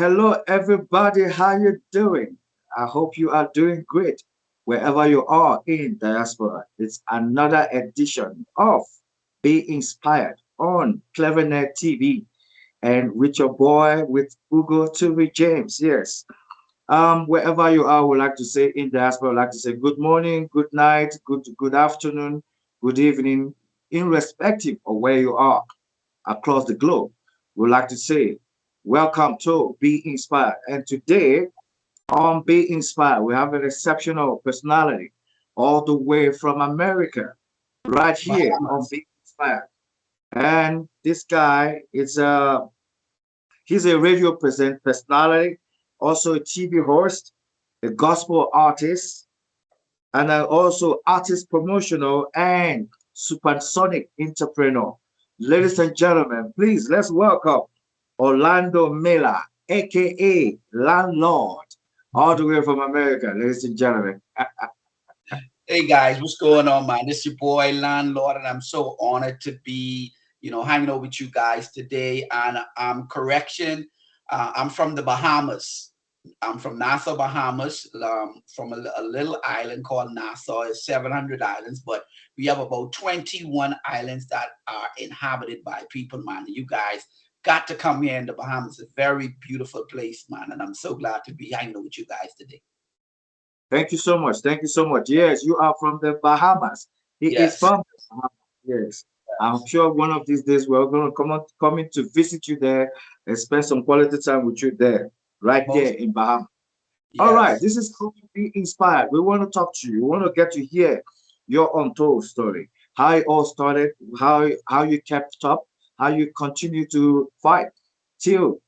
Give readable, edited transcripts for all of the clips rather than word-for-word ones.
Hello, everybody. How you doing? I hope you are doing great wherever you are in diaspora. It's another edition of Be Inspired on CleverNet TV and with your boy with ugotuvijames. Yes. Wherever you are, would like to say in diaspora, would like to say good morning, good night, good afternoon, good evening, irrespective of where you are across the globe. We'd like to say welcome to Be Inspired. And today on Be Inspired, we have an exceptional personality all the way from America, right here on Bahamas. Be Inspired. And this guy is he's a radio present personality, also a TV host, a gospel artist, and also artist promotional and supersonic entrepreneur. Ladies and gentlemen, please let's welcome Orlando Miller, aka Landlord, all the way from America. Ladies and gentlemen, Hey guys, what's going on, man? This is your boy Landlord, and I'm so honored to be, hanging out with you guys today. And correction, I'm from the Bahamas. I'm from Nassau, Bahamas, from a little island called Nassau. It's 700 islands, but we have about 21 islands that are inhabited by people, man. You guys got to come here in the Bahamas. It's a very beautiful place, man, and I'm so glad to be hanging out with you guys today. thank you so much. Thank you so much. Yes, you are from the Bahamas. He is Yes. from the Bahamas. Yes. I'm sure one of these days we're going to come in to visit you there and spend some quality time with you there, right there Most. in Bahamas. All right, Yes. this is called Be Inspired. We want to talk to you. We want to get to hear your untold story, how it all started, how you kept up, how you continue to fight till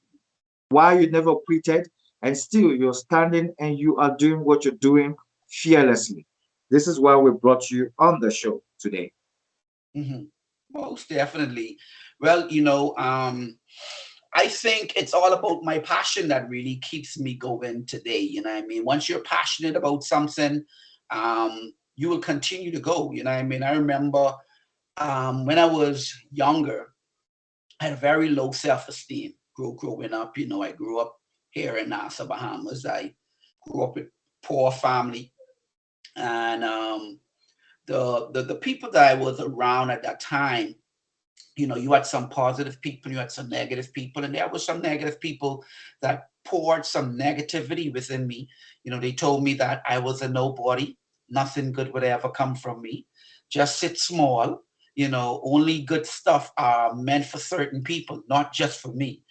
why you never quitted, and still you're standing and you are doing what you're doing fearlessly. This is why we brought you on the show today. Mhm. Most definitely. Well, I think it's all about my passion that really keeps me going today. You know what I mean? Once you're passionate about something, you will continue to go. You know what I mean? I remember when I was younger, I had a very low self-esteem growing up. I grew up here in Nassau, Bahamas. I grew up with poor family, and the people that I was around at that time, you had some positive people, you had some negative people, and there were some negative people that poured some negativity within me. They told me that I was a nobody, nothing good would ever come from me, just sit small. Only good stuff are meant for certain people, not just for me.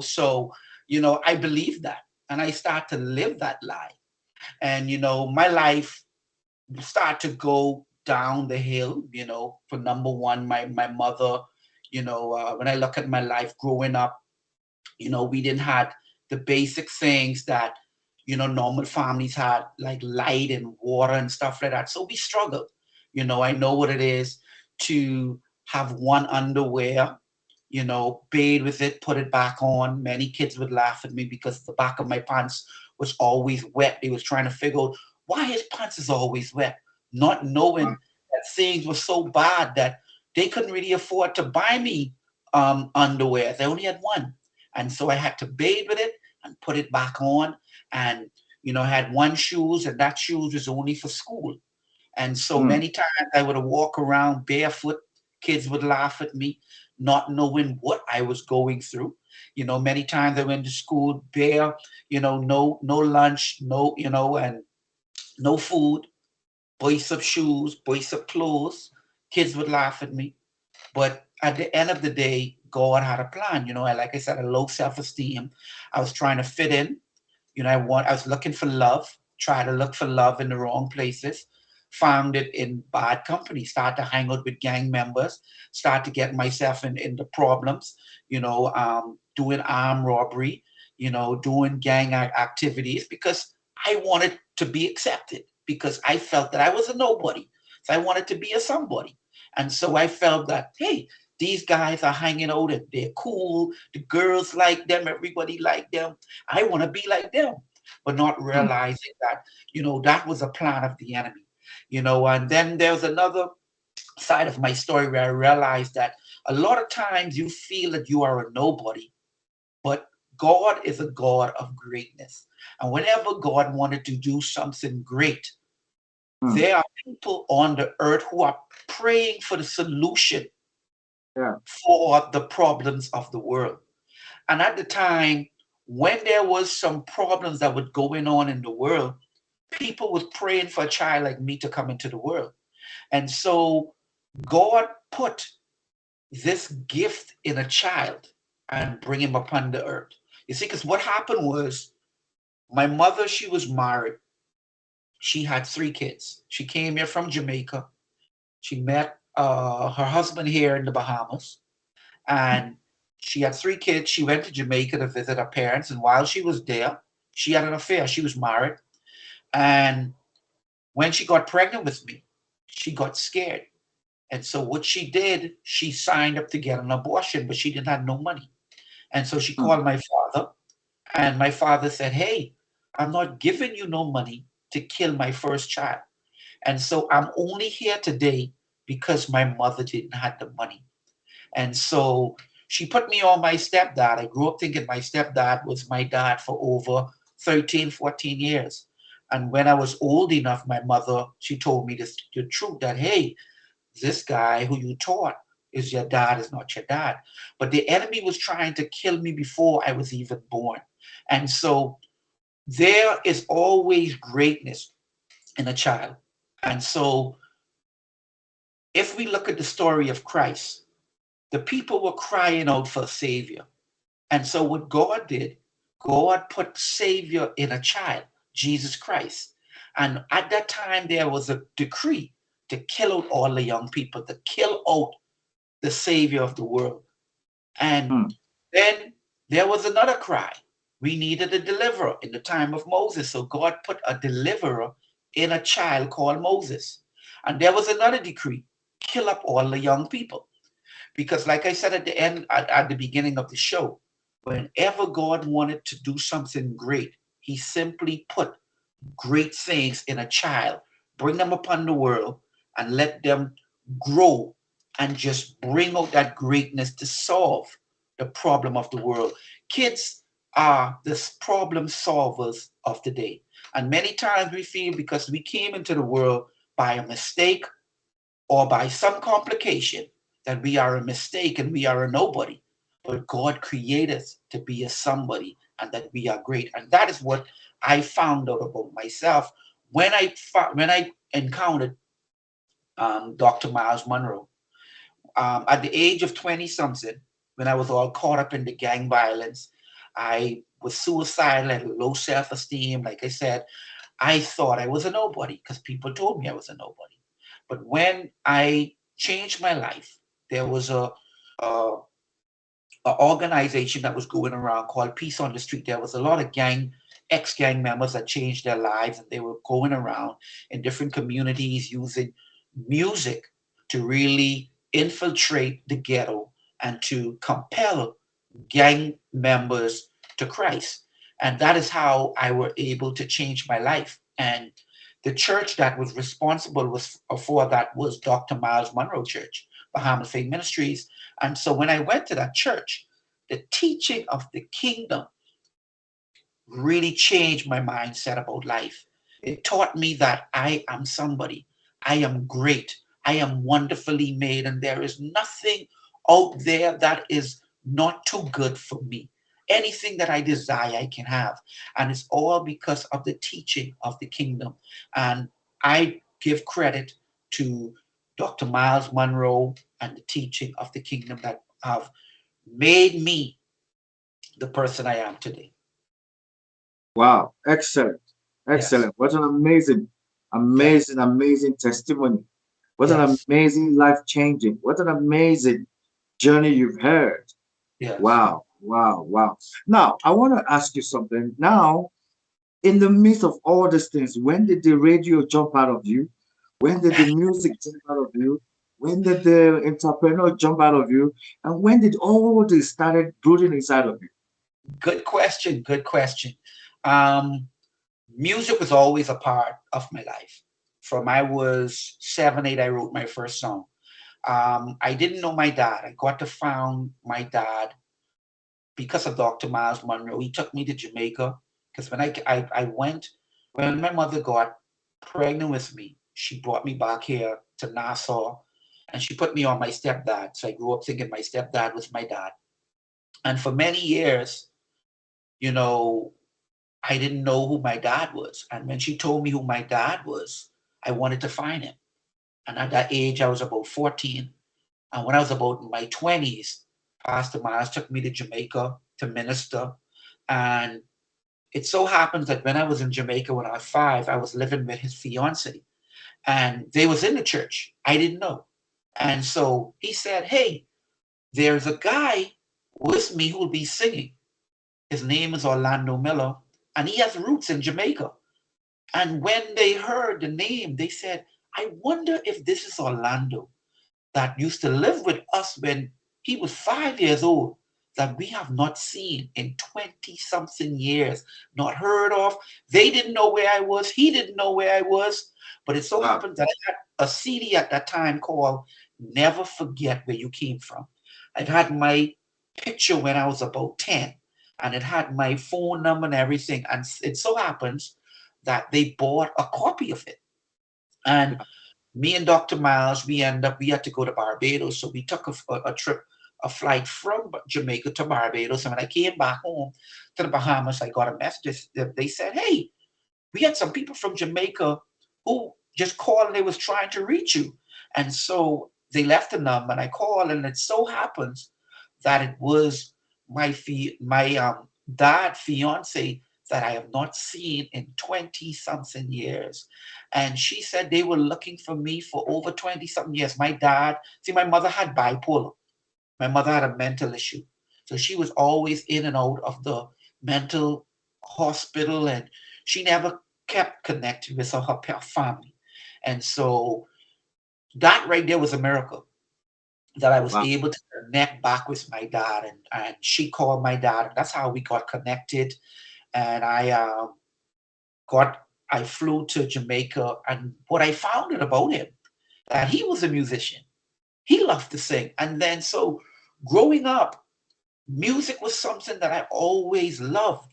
So I believe that, and I start to live that lie. And my life start to go down the hill. For number one, my mother, when I look at my life growing up, we didn't had the basic things that normal families had, like light and water and stuff like that. So we struggled. I know what it is to have one underwear, bathe with it, put it back on. Many kids would laugh at me because the back of my pants was always wet. They was trying to figure out why his pants is always wet, not knowing that things were so bad that they couldn't really afford to buy me underwear. They only had one. And so I had to bathe with it and put it back on. And, I had one shoes, and that shoes was only for school. And so Mm, many times I would walk around barefoot. Kids would laugh at me, not knowing what I was going through. Many times I went to school bare, no lunch, and no food, boys of shoes, boys of clothes. Kids would laugh at me. But at the end of the day, God had a plan. Like I said, a low self-esteem. I was trying to fit in. I was looking for love, try to look for love in the wrong places, found it in bad company, start to hang out with gang members, start to get myself in the problems, doing armed robbery, doing gang activities because I wanted to be accepted because I felt that I was a nobody. So I wanted to be a somebody. And so I felt that, hey, these guys are hanging out and they're cool. The girls like them, everybody like them. I want to be like them, but not mm, realizing that, that was a plan of the enemy, and then there's another side of my story where I realized that a lot of times you feel that you are a nobody, but God is a God of greatness. And whenever God wanted to do something great, mm, there are people on the earth who are praying for the solution yeah, for the problems of the world. And at the time, when there was some problems that were going on in the world, people was praying for a child like me to come into the world. And so God put this gift in a child and bring him upon the earth. You see, because what happened was my mother, she was married. She had 3 kids. She came here from Jamaica. She met her husband here in the Bahamas, and she had 3 kids. She went to Jamaica to visit her parents, and while she was there, she had an affair. She was married, and when she got pregnant with me, she got scared. And so what she did, she signed up to get an abortion, but she didn't have no money. And so she mm, called my father, and my father said, "Hey, I'm not giving you no money to kill my first child. And so I'm only here today because my mother didn't have the money." And so she put me on my stepdad. I grew up thinking my stepdad was my dad for over 13, 14 years. And when I was old enough, my mother, she told me the truth that, hey, this guy who you taught is your dad, is not your dad. But the enemy was trying to kill me before I was even born. And so there is always greatness in a child. And so if we look at the story of Christ, the people were crying out for a savior. And so what God did, God put savior in a child, Jesus Christ. And at that time, there was a decree to kill out all the young people, to kill out the savior of the world. And mm. then there was another cry. We needed a deliverer in the time of Moses. So God put a deliverer in a child called Moses. And there was another decree, kill up all the young people. Because, like I said at the end, at the beginning of the show, whenever God wanted to do something great, He simply put great things in a child, bring them upon the world, and let them grow and just bring out that greatness to solve the problem of the world. Kids are the problem solvers of the day. And many times we feel because we came into the world by a mistake or by some complication that we are a mistake and we are a nobody. But God created us to be a somebody and that we are great. And that is what I found out about myself when I encountered Dr. Miles Monroe. At the age of 20 something, when I was all caught up in the gang violence, I was suicidal, I had low self esteem. Like I said, I thought I was a nobody because people told me I was a nobody. But when I changed my life, there was a, a organization that was going around called Peace on the Street. There was a lot of ex-gang members that changed their lives, and they were going around in different communities using music to really infiltrate the ghetto and to compel gang members to Christ. And that is how I were able to change my life. And the church that was responsible for that was Dr. Miles Monroe Church, Bahamas Faith Ministries. And so when I went to that church, the teaching of the kingdom really changed my mindset about life. It taught me that I am somebody. I am great. I am wonderfully made, and there is nothing out there that is not too good for me. Anything that I desire, I can have. And it's all because of the teaching of the kingdom. And I give credit to Dr. Miles Monroe and the teaching of the kingdom that have made me the person I am today. Wow, excellent, Yes. excellent. What an amazing, Thank amazing, amazing testimony. What an Yes. amazing life changing. What an amazing journey you've had. Yes. Wow, wow, wow. Now, I want to ask you something. Now, in the midst of all these things, when did the radio jump out of you? When did the music jump out of you? When did the entrepreneur jump out of you? And when did all this started brooding inside of you? Good question. Good question. Um, Music was always a part of my life. From I was 7, 8, I wrote my first song. I didn't know my dad. I got to found my dad because of Dr. Miles Monroe. He took me to Jamaica because when I went, when my mother got pregnant with me, she brought me back here to Nassau and she put me on my stepdad. So I grew up thinking my stepdad was my dad. And for many years, you know, I didn't know who my dad was. And when she told me who my dad was, I wanted to find him. And at that age, I was about 14. And when I was about in my 20s, Pastor Miles took me to Jamaica to minister. And it so happens that when I was in Jamaica when I was 5, I was living with his fiance. And they was in the church. I didn't know. And so he said, hey, there's a guy with me who will be singing. His name is Orlando Miller, and he has roots in Jamaica. And when they heard the name, they said, I wonder if this is Orlando that used to live with us when he was 5 years old, that we have not seen in 20 something years, not heard of. They didn't know where I was. He didn't know where I was. But it so Wow. happened that I had a CD at that time called Never Forget Where You Came From. It had my picture when I was about 10, and it had my phone number and everything. And it so happens that they bought a copy of it. And me and Dr. Miles, we had to go to Barbados, so we took a trip, a flight from Jamaica to Barbados. And when I came back home to the Bahamas, I got a message that they said, "Hey, we had some people from Jamaica who just called and they was trying to reach you." And so they left a number, and I called, and it so happens that it was my dad fiance that I have not seen in 20 something years. And she said they were looking for me for over 20 something years. My dad, see, my mother had bipolar. My mother had a mental issue. So she was always in and out of the mental hospital, and she never kept connected with her family. And so that right there was a miracle that I was Wow. able to connect back with my dad, and she called my dad, and that's how we got connected. And got I flew to Jamaica, and what I found out about him that he was a musician. He loved to sing, and then so growing up, music was something that I always loved.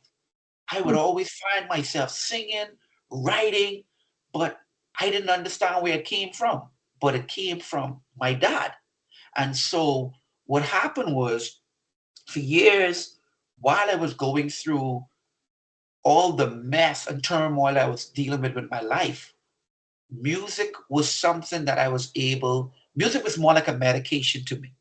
I would Mm. always find myself singing, writing, but I didn't understand where it came from. But it came from my dad. And so what happened was for years, while I was going through all the mess and turmoil I was dealing with my life, music was something that music was more like a medication to me.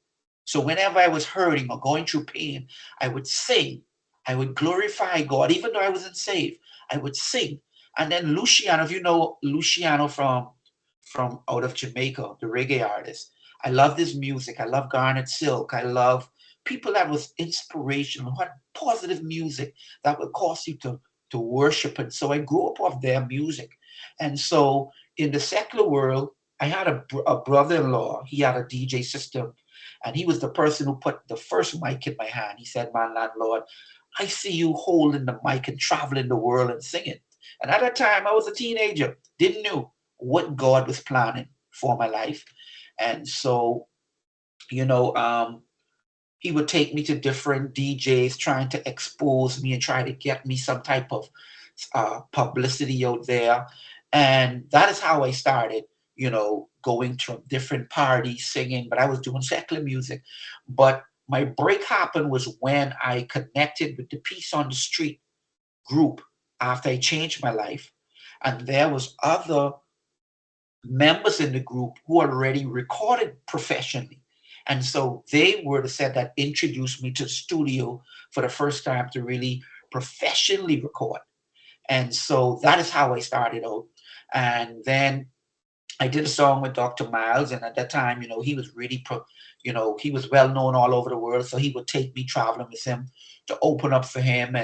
So whenever I was hurting or going through pain, I would sing. I would glorify God, even though I wasn't saved. I would sing. And then Luciano, if you know Luciano from out of Jamaica, the reggae artist, I love this music. I love Garnet Silk. I love people that was inspirational, had positive music that would cause you to worship. And so I grew up off their music. And so in the secular world, I had a brother-in-law. He had a DJ system, and he was the person who put the first mic in my hand. He said, "Man, landlord, I see you holding the mic and traveling the world and singing." And at that time, I was a teenager, didn't know what God was planning for my life. And so, you know, he would take me to different DJs trying to expose me and try to get me some type of publicity out there. And that is how I started, going to different parties, singing, but I was doing secular music. But my break happened was when I connected with the Peace on the Street group after I changed my life. And there was other members in the group who already recorded professionally. And so they were the set that introduced me to the studio for the first time to really professionally record. And so that is how I started out. And then I did a song with Dr. Miles, and at that time, he was really, he was well known all over the world. So he would take me traveling with him to open up for him,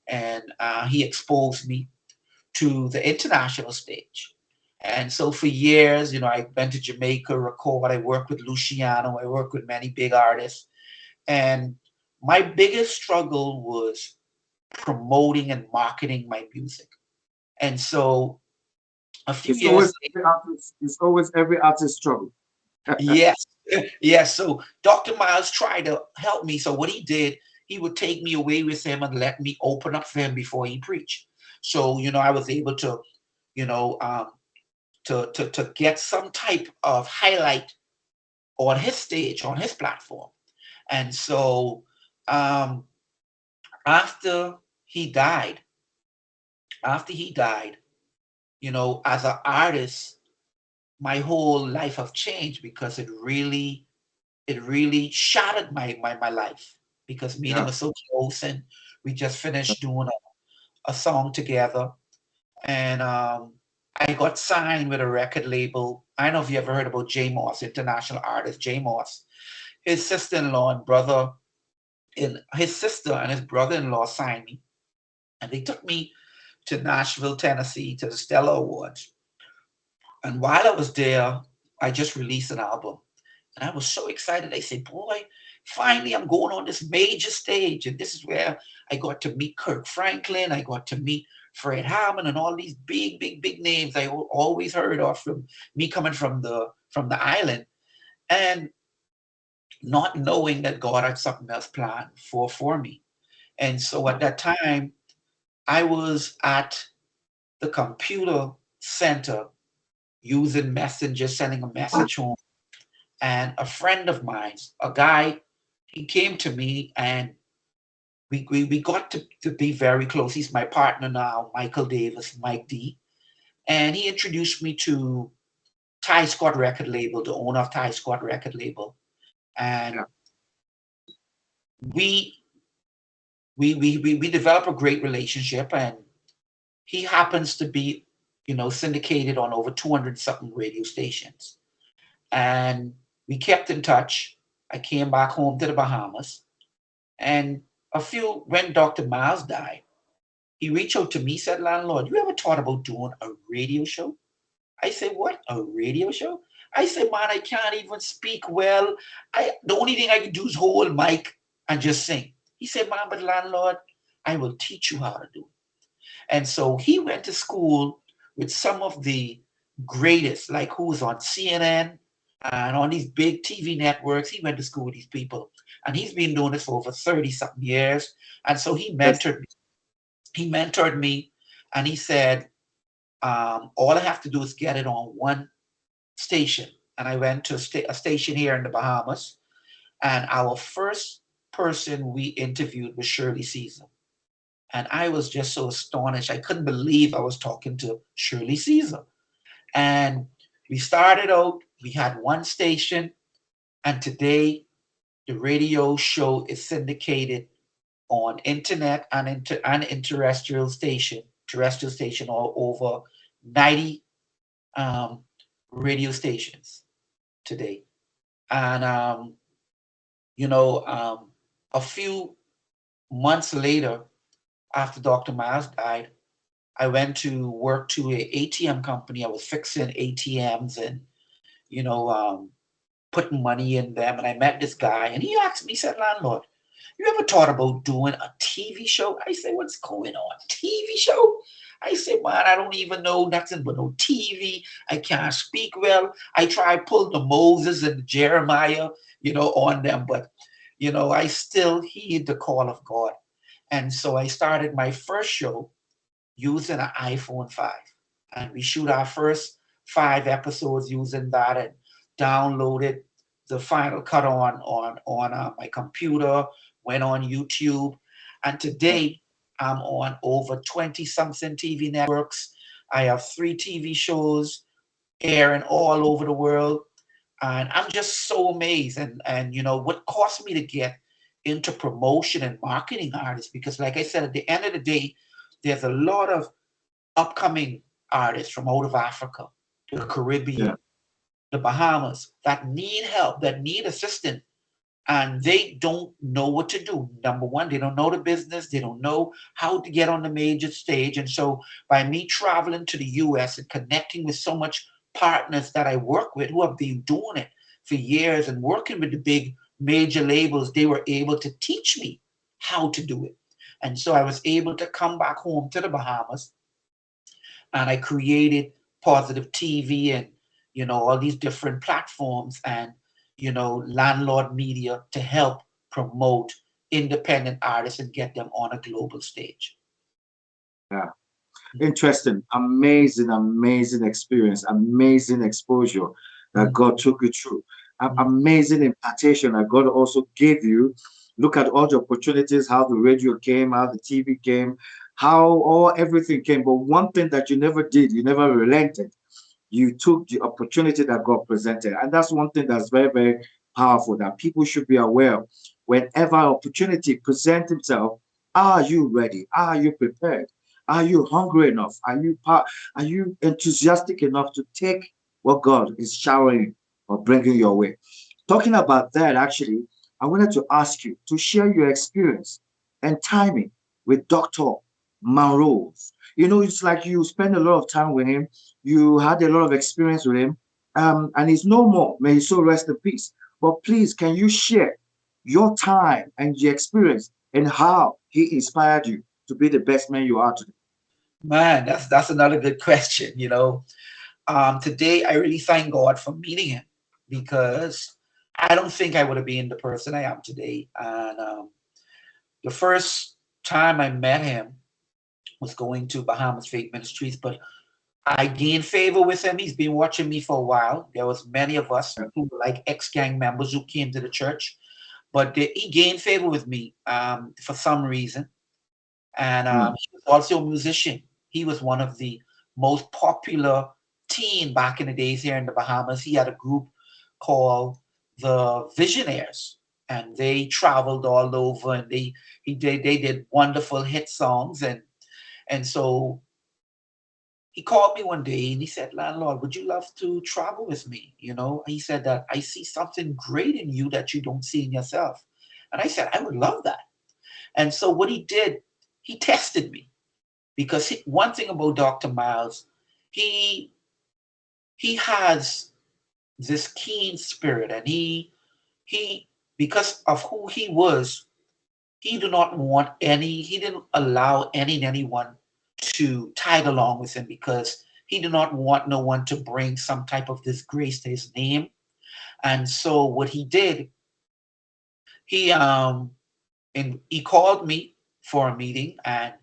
and he exposed me to the international stage. And so for years, I went to Jamaica, record. I worked with Luciano. I worked with many big artists. And my biggest struggle was promoting and marketing my music. And so a few It's years always every artist. It's always every artist struggle. yes, yes. So Dr. Miles tried to help me. So what he did, he would take me away with him and let me open up for him before he preached. So, I was able to, you know, um, to get some type of highlight on his stage, on his platform. And so, um, after he died, after he died, as an artist, my whole life have changed because it really shattered my life because me and him Yeah. were so close, and we just finished doing a song together. And I got signed with a record label. I don't know if you ever heard about J Moss, international artist J Moss. His sister-in-law and brother, in his sister and his brother-in-law signed me, and they took me to Nashville, Tennessee, to the Stella Awards. And while I was there, I just released an album. And I was so excited. I said, boy, finally I'm going on this major stage. And this is where I got to meet Kirk Franklin. I got to meet Fred Hammond and all these big, big, big names I always heard of from me coming from the island. And not knowing that God had something else planned for me. And so at that time, I was at the computer center using Messenger, sending a message home. And a friend of mine, a guy, he came to me and we got to be very close. He's my partner now, Michael Davis, Mike D. And he introduced me to Ty Scott record label, the owner of Ty Scott record label. And Yeah. we we developed a great relationship, and he happens to be, syndicated on over 200 something radio stations. And we kept in touch. I came back home to the Bahamas. And when Dr. Miles died, he reached out to me, said, Landlord, you ever thought about doing a radio show? I said, what? A radio show? I said, man, I can't even speak well. The only thing I can do is hold a mic and just sing. He said, man, but landlord, I will teach you how to do it. And so he went to school with some of the greatest, like who was on CNN and on these big TV networks. He went to school with these people. And he's been doing this for over 30 something years. And so he Yes. mentored me. He mentored me, and he said, all I have to do is get it on one station. And I went to a station here in the Bahamas. And our first person we interviewed was Shirley Caesar. And I was just so astonished. I couldn't believe I was talking to Shirley Caesar. And we started out, we had one station, and today the radio show is syndicated on internet and terrestrial station all over 90 um, radio stations today. And you know, um, a few months later, after Dr. Miles died, I went to work to a ATM company. I was fixing ATMs and you know um, putting money in them. And I met this guy, and he asked me, he said, "Landlord, you ever thought about doing a TV show?" I said, "What's going on? TV show?" I said, "Man, I don't even know nothing but no TV. I can't speak well. I try pull the Moses and the Jeremiah, on them, but I still heed the call of God." And so I started my first show using an iPhone 5. And we shoot our first 5 episodes using that and downloaded the final cut on my computer, went on YouTube. And today I'm on over 20 something TV networks. I have 3 TV shows airing all over the world. And I'm just so amazed. And what caused me to get into promotion and marketing artists, because like I said, at the end of the day, there's a lot of upcoming artists from out of Africa, the Caribbean, Yeah. the Bahamas that need help, that need assistance, and they don't know what to do. Number one, they don't know the business, they don't know how to get on the major stage. And so by me traveling to the US and connecting with so much partners that I work with who have been doing it for years and working with the big major labels, they were able to teach me how to do it. And so I was able to come back home to the Bahamas, and I created Positive TV and all these different platforms and Landlord Media to help promote independent artists and get them on a global stage. Yeah. Interesting, amazing, amazing experience, amazing exposure that Mhm. God took you through, Mhm. amazing impartation that God also gave you. Look at all the opportunities, how the radio came, how the TV came, how all everything came. But one thing that you never did, you never relented. You took the opportunity that God presented. And that's one thing that's very, very powerful that people should be aware of. Whenever opportunity presents itself, are you ready? Are you prepared? Are you hungry enough? Are you enthusiastic enough to take what God is showering or bringing your way? Talking about that, actually, I wanted to ask you to share your experience and timing with Dr. Monroe's. You know, it's like you spend a lot of time with him, you had a lot of experience with him, and he's no more. May his soul rest in peace. But please, can you share your time and your experience and how he inspired you to be the best man you are today? Man, that's another good question. Today I really thank God for meeting him because I don't think I would have been the person I am today. And the first time I met him was going to Bahamas Faith Ministries, but I gained favor with him. He's been watching me for a while. There was many of us Yeah. who were like ex-gang members who came to the church, but he gained favor with me for some reason. And Mm, he was also a musician. He was one of the most popular teen back in the days here in the Bahamas. He had a group called the Visionaires, and they traveled all over, and they did wonderful hit songs, and so he called me one day and he said, "Landlord, would you love to travel with me?" He said that I see something great in you that you don't see in yourself. And I said, I would love that. And so what he did, he tested me because one thing about Dr. Miles, he he has this keen spirit, and he because of who he was, he didn't allow anyone to tag along with him because he did not want no one to bring some type of disgrace to his name. And so what he did, he and he called me for a meeting, and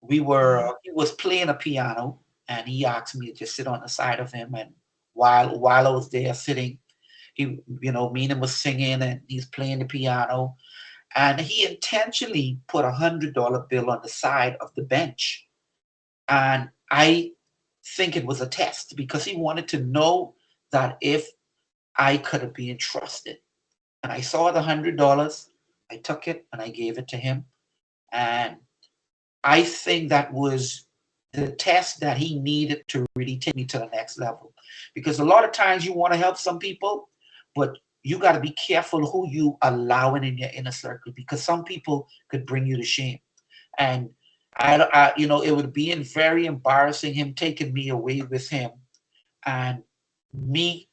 he was playing a piano, and he asked me to just sit on the side of him. And while I was there sitting, me and him was singing, and he's playing the piano, and he intentionally put $100 bill on the side of the bench. And I think it was a test because he wanted to know that if I could be entrusted. And I saw the $100, I took it and I gave it to him. And I think that was the test that he needed to really take me to the next level. Because a lot of times you want to help some people, but you got to be careful who you allowing in your inner circle because some people could bring you to shame. And it would be very embarrassing him taking me away with him, and me,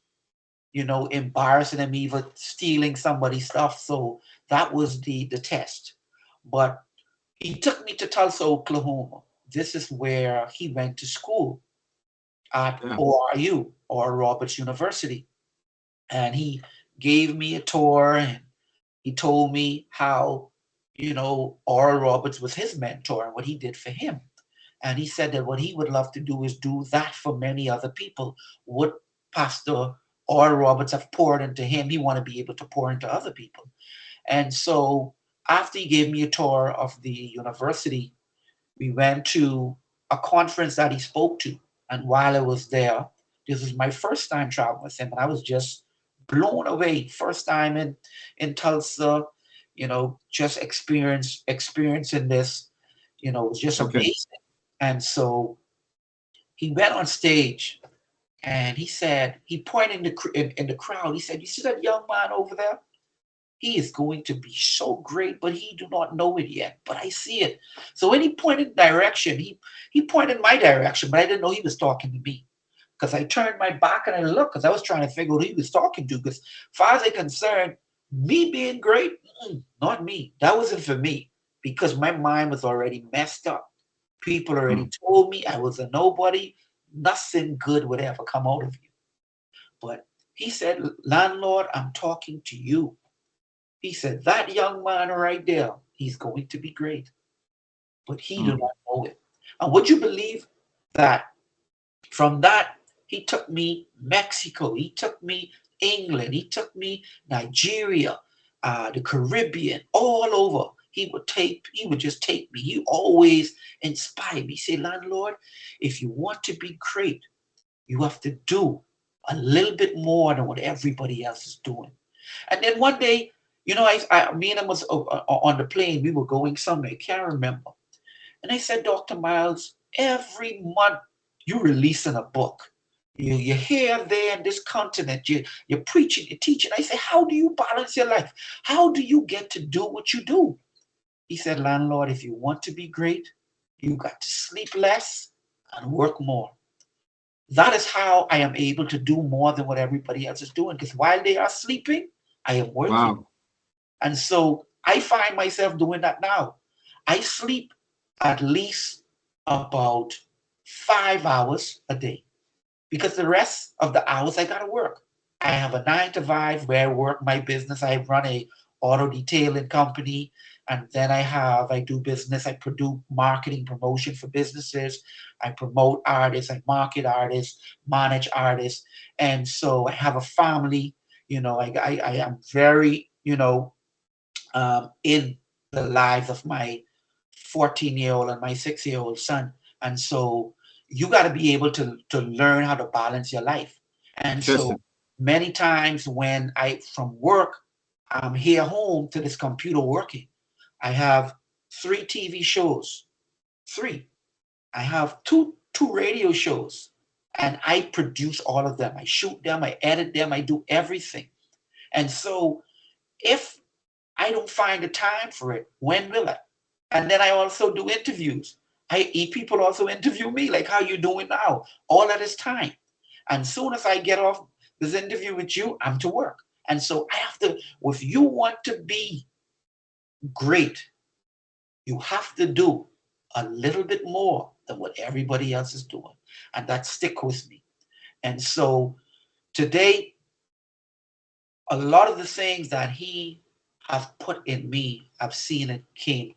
embarrassing him, even stealing somebody's stuff. So that was the test. But he took me to Tulsa, Oklahoma. This is where he went to school at yeah. ORU, or Roberts University. And he gave me a tour, and he told me how, Oral Roberts was his mentor and what he did for him. And he said that what he would love to do is do that for many other people. What Pastor Oral Roberts have poured into him, he want to be able to pour into other people. And so after he gave me a tour of the university, we went to a conference that he spoke to. And while I was there, this was my first time traveling with him, and I was just blown away. First time in Tulsa, just experiencing this, it was just Okay. amazing. And so he went on stage, and he pointed in the crowd. He said, "You see that young man over there? He is going to be so great, but he do not know it yet. But I see it." So when he pointed direction, he pointed my direction, but I didn't know he was talking to me because I turned my back and I looked because I was trying to figure out who he was talking to. Because, far as I'm concerned, me being great, not me. That wasn't for me because my mind was already messed up. People already Mm, told me I was a nobody. Nothing good would ever come out of you. But he said, "Landlord, I'm talking to you." He said, that young man right there, he's going to be great, but he do Mm. not know it. And would you believe that from that, he took me Mexico, he took me England, he took me Nigeria, the Caribbean, all over. He would just take me. He always inspired me. He said, landlord, if you want to be great, you have to do a little bit more than what everybody else is doing. And then one day, me and him was on the plane. We were going somewhere. I can't remember. And I said, Dr. Miles, every month you're releasing a book. You're here, there, in this continent. You're preaching, you're teaching. I said, how do you balance your life? How do you get to do what you do? He said, landlord, if you want to be great, you got to sleep less and work more. That is how I am able to do more than what everybody else is doing. Because while they are sleeping, I am working. Wow. And so I find myself doing that now. I sleep at least about 5 hours a day because the rest of the hours I gotta work. I have a 9 to 5 where I work my business. I run a auto detailing company, and then I do business. I produce marketing promotion for businesses. I promote artists. I market artists, manage artists, and so I have a family. I am very in the lives of my 14-year-old and my 6-year-old son. And so you got to be able to learn how to balance your life. And so Interesting. many times when from work, I'm here home to this computer working. I have 3 TV shows, three. I have two radio shows, and I produce all of them. I shoot them, I edit them, I do everything. And so if I don't find the time for it, when will I? And then I also do interviews. People also interview me, like how you doing now, all at this time. And soon as I get off this interview with you, I'm to work. And so I have to, if you want to be great, you have to do a little bit more than what everybody else is doing. And that stick with me. And so today, a lot of the things that he have put in me, I've seen it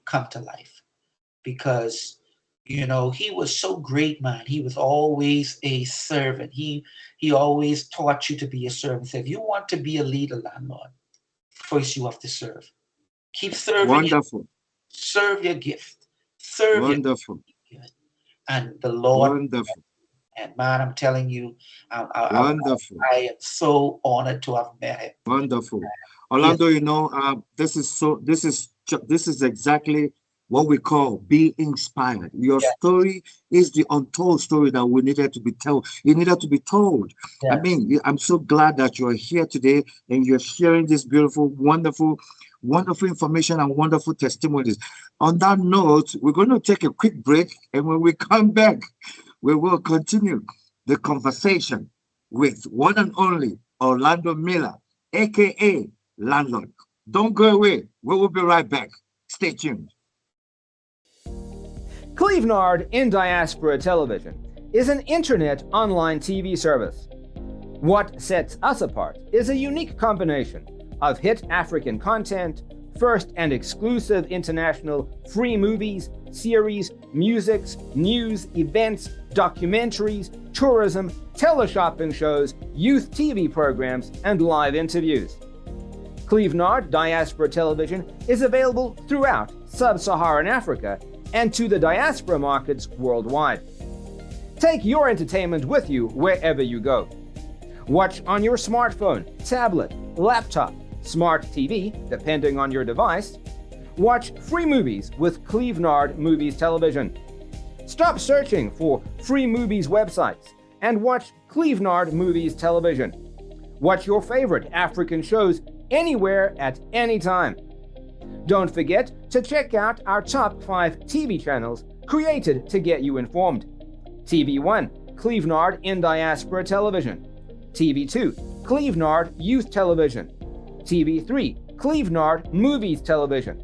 come to life because he was so great, man. He was always a servant. He always taught you to be a servant. He said, if you want to be a leader, landlord, first you have to serve. Keep serving. Wonderful. Serve your gift. Serve your Wonderful. gift. And the Lord, Wonderful. and man, I'm telling you, Wonderful. I am so honored to have met him. Wonderful. Yes, Orlando, this is exactly what we call be inspired. Your yeah, story is the untold story that we needed to be told. It needed to be told. I yeah. mean, I'm so glad that you're here today and you're sharing this beautiful, wonderful, wonderful information and wonderful testimonies. On that note, we're going to take a quick break, and when we come back, we will continue the conversation with one and only Orlando Miller, aka Landlord. Don't go away. We will be right back. Stay tuned. Clevenard in Diaspora Television is an internet online TV service. What sets us apart is a unique combination of hit African content, first and exclusive international free movies, series, musics, news, events, documentaries, tourism, teleshopping shows, youth TV programs, and live interviews. Clevenard Diaspora Television is available throughout sub-Saharan Africa and to the diaspora markets worldwide. Take your entertainment with you wherever you go. Watch on your smartphone, tablet, laptop, smart TV, depending on your device. Watch free movies with Clevenard Movies Television. Stop searching for free movies websites and watch Clevenard Movies Television. Watch your favorite African shows anywhere at any time. Don't forget to check out our top 5 TV channels created to get you informed. TV1, Clevenard in Diaspora Television. TV2, Clevenard Youth Television. TV3, Clevenard Movies Television.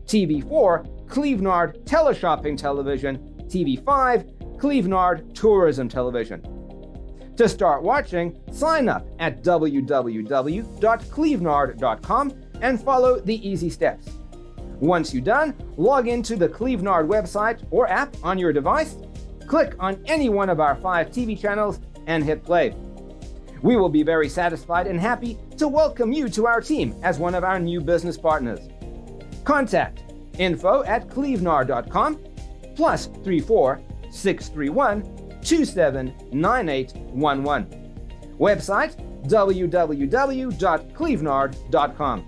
TV4, Clevenard Teleshopping Television. TV5, Clevenard Tourism Television. To start watching, sign up at www.clevenard.com and follow the easy steps. Once you're done, log into the Clevenard website or app on your device, click on any one of our 5 TV channels, and hit play. We will be very satisfied and happy to welcome you to our team as one of our new business partners. Contact info@clevenard.com +34 631 279811. Website www.clevenard.com.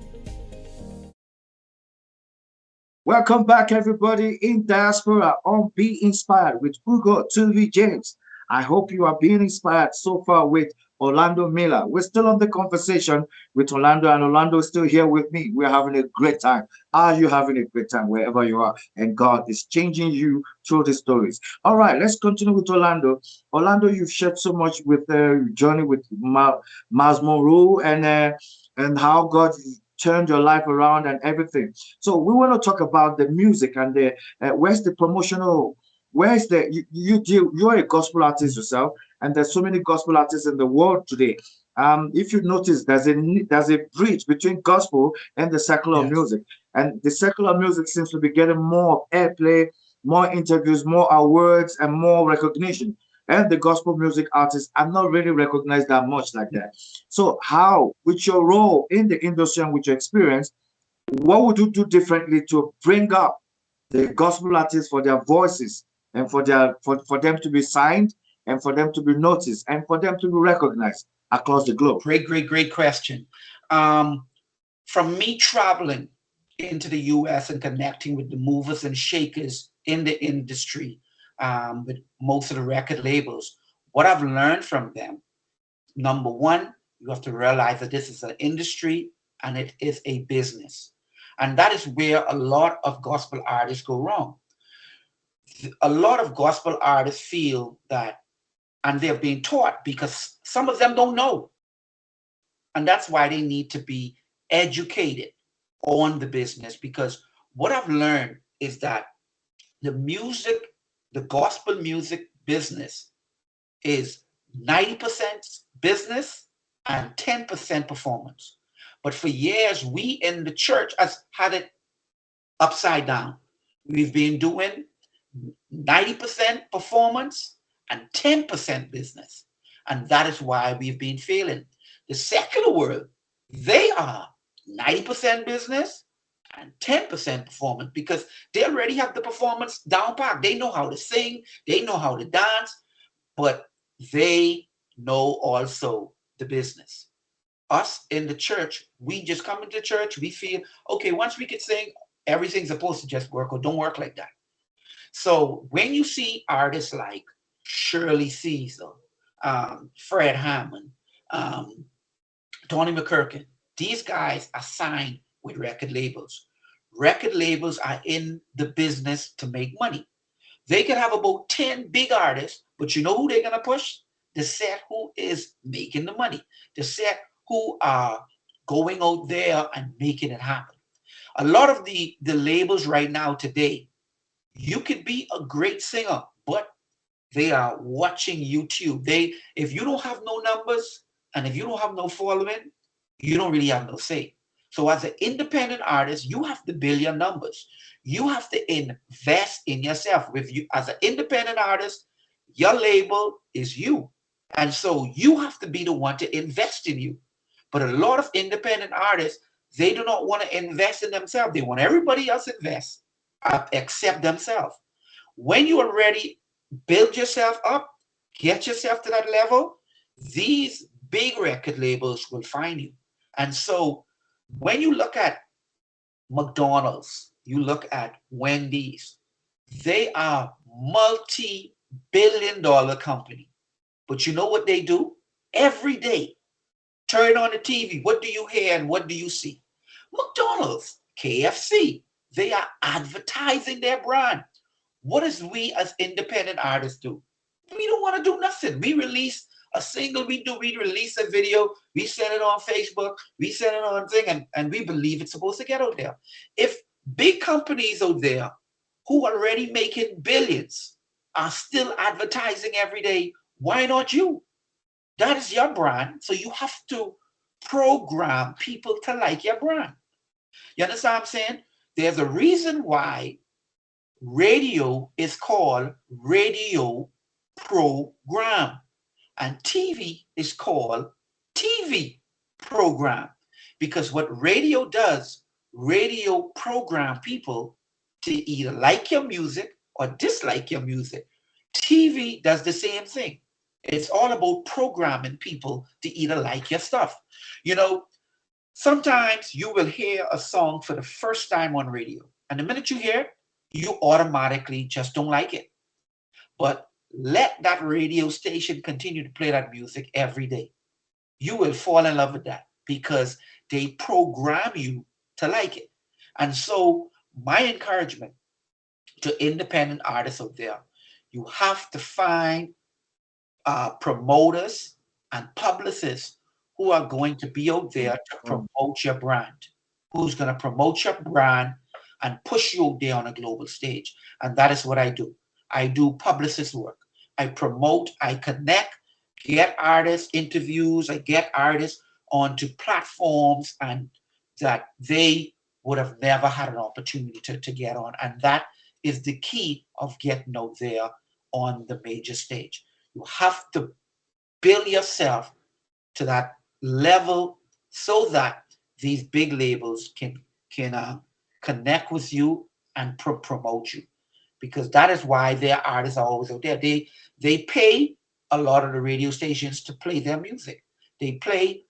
Welcome back, everybody in diaspora on Be Inspired with ugotuvijames. I hope you are being inspired so far with Orlando Miller. We're still on the conversation with Orlando, and Orlando is still here with me. We're having a great time. Are you having a great time wherever you are? And God is changing you through the stories. All right, let's continue with Orlando. Orlando, you've shared so much with your journey with Miles Monroe and how God turned your life around and everything. So we want to talk about the music and the where's the promotional, where's the you're a gospel artist yourself, and there's so many gospel artists in the world today. If you notice, there's a bridge between gospel and the secular Yes. music, and the secular music seems to be getting more airplay, more interviews, more awards, and more recognition. And the gospel music artists are not really recognized that much like that. So, how, with your role in the industry and with your experience, what would you do differently to bring up the gospel artists for their voices and for them to be signed and for them to be noticed and for them to be recognized across the globe? Great question. From me traveling into the US and connecting with the movers and shakers in the industry, with most of the record labels, what I've learned from them, number one, you have to realize that this is an industry and it is a business. And that is where a lot of gospel artists go wrong. A lot of gospel artists feel that, and they're being taught because some of them don't know. And that's why they need to be educated on the business, because what I've learned is that the gospel music business is 90% business and 10% performance. But for years, we in the church has had it upside down. We've been doing 90% performance and 10% business. And that is why we've been failing. The secular world, they are 90% business and 10% performance, because they already have the performance down pat. They know how to sing, they know how to dance, but they know also the business. Us in the church, we just come into church, we feel, okay, once we can sing, everything's supposed to just work, or don't work like that. So when you see artists like Shirley Caesar, Fred Hammond, Tony McKirkin, these guys are signed with record labels. Record labels are in the business to make money. They could have about 10 big artists, but you know who they're going to push? The set who is making the money. The set who are going out there and making it happen. A lot of the labels right now today, you could be a great singer, but they are watching YouTube. If you don't have no numbers and if you don't have no following, you don't really have no say. So as an independent artist, you have to build your numbers. You have to invest in yourself. With you as an independent artist, your label is you. And so you have to be the one to invest in you. But a lot of independent artists, they do not want to invest in themselves. They want everybody else to invest except themselves. When you already build yourself up, get yourself to that level, these big record labels will find you. And so when you look at McDonald's, you look at Wendy's, they are multi-billion-dollar company. But you know what they do? Every day, turn on the TV. What do you hear and what do you see? McDonald's, KFC, they are advertising their brand. What does we as independent artists do? We don't want to do nothing. We release a single, we release a video, we send it on Facebook, we send it on thing, and we believe it's supposed to get out there. If big companies out there who are already making billions are still advertising every day, why not you? That is your brand. So you have to program people to like your brand. You understand what I'm saying? There's a reason why radio is called radio program and TV is called TV program, because what radio does, radio program people to either like your music or dislike your music. TV does the same thing. It's all about programming people to either like your stuff. You know, sometimes you will hear a song for the first time on radio, and the minute you hear it, you automatically just don't like it. But let that radio station continue to play that music every day. You will fall in love with that because they program you to like it. And so, my encouragement to independent artists out there, you have to find promoters and publicists who are going to be out there to promote your brand, who's going to promote your brand and push you out there on a global stage. And that is what I do. I do publicist work. I promote, I connect, get artists interviews, I get artists onto platforms and that they would have never had an opportunity to get on. And that is the key of getting out there on the major stage. You have to build yourself to that level so that these big labels can connect with you and promote you, because that is why their artists are always out there. They pay a lot of the radio stations to play their music. They pay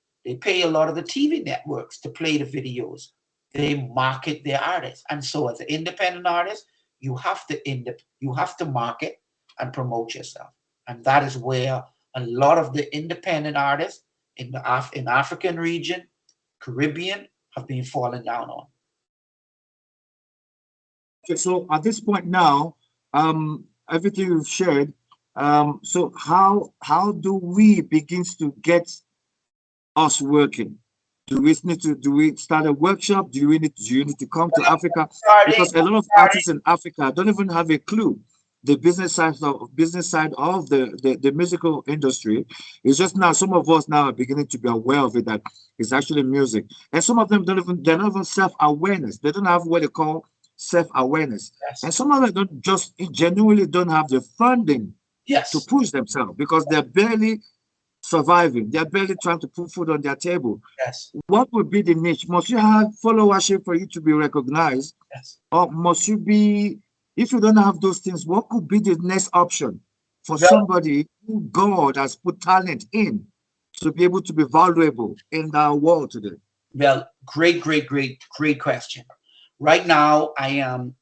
a lot of the TV networks to play the videos. They market their artists, and so as an independent artist, you have to market and promote yourself, and that is where a lot of the independent artists in the African region, Caribbean, have been falling down on. Okay, so at this point now, everything you've shared, so how do we begin to get us working? Do we start a workshop? Do you need to come to Africa? Because a lot of artists in Africa don't even have a clue. The business side of the musical industry is just now. Some of us now are beginning to be aware of it, that it's actually music, and some of them they're not even self-awareness. They don't have what they call self-awareness, Yes. and some of them don't just genuinely don't have the funding to Yes. push themselves because they're barely surviving. They're barely trying to put food on their table. Yes. What would be the niche? Must you have followership for you to be recognized? Yes. Or must you be, if you don't have those things, what could be the next option for Well, somebody who God has put talent in to be able to be valuable in our world today? well, great question. Right now, I am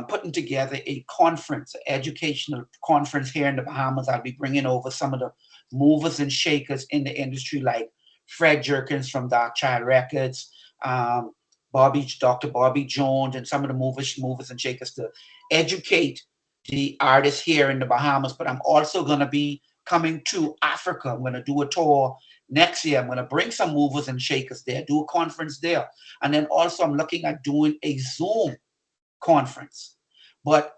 putting together a conference, an educational conference here in the Bahamas. I'll be bringing over some of the movers and shakers in the industry, like Fred Jerkins from Dark Child Records, um, Dr. Bobby Jones, and some of the movers and shakers to educate the artists here in the Bahamas. But I'm also going to be coming to Africa. I'm going to do a tour next year. I'm going to bring some movers and shakers there, do a conference there. And then also I'm looking at doing a Zoom conference. But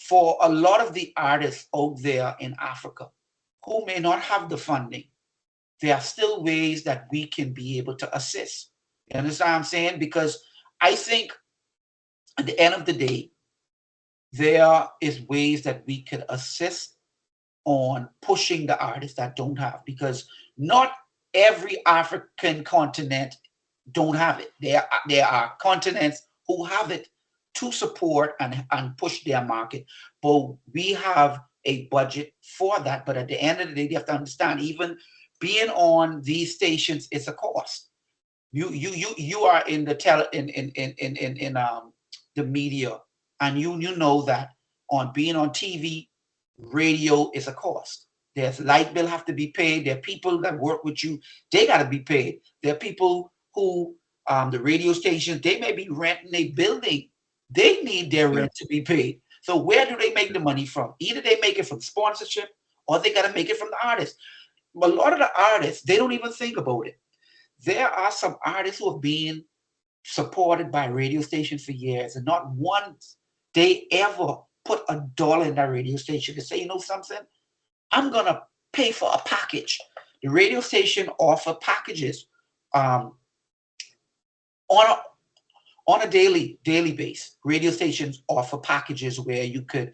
for a lot of the artists out there in Africa who may not have the funding, there are still ways that we can be able to assist. You understand what I'm saying? Because I think at the end of the day, there is ways that we could assist on pushing the artists that don't have, because not every African continent don't have it. There are continents who have it to support and push their market, but we have a budget for that. But at the end of the day, you have to understand, even being on these stations is a cost. You are in the the media, and you know that on being on TV, radio is a cost. There's light bill have to be paid. There are people that work with you, they got to be paid. There are people who the radio stations, they may be renting a building, they need their Yeah. rent to be paid. So where do they make the money from? Either they make it from sponsorship or they got to make it from the artist. A lot of the artists, they don't even think about it. There are some artists who have been supported by radio stations for years, and not once they ever put a dollar in that radio station to say, you know something, I'm gonna pay for a package. The radio station offer packages um, on on a daily base. Radio stations offer packages where you could,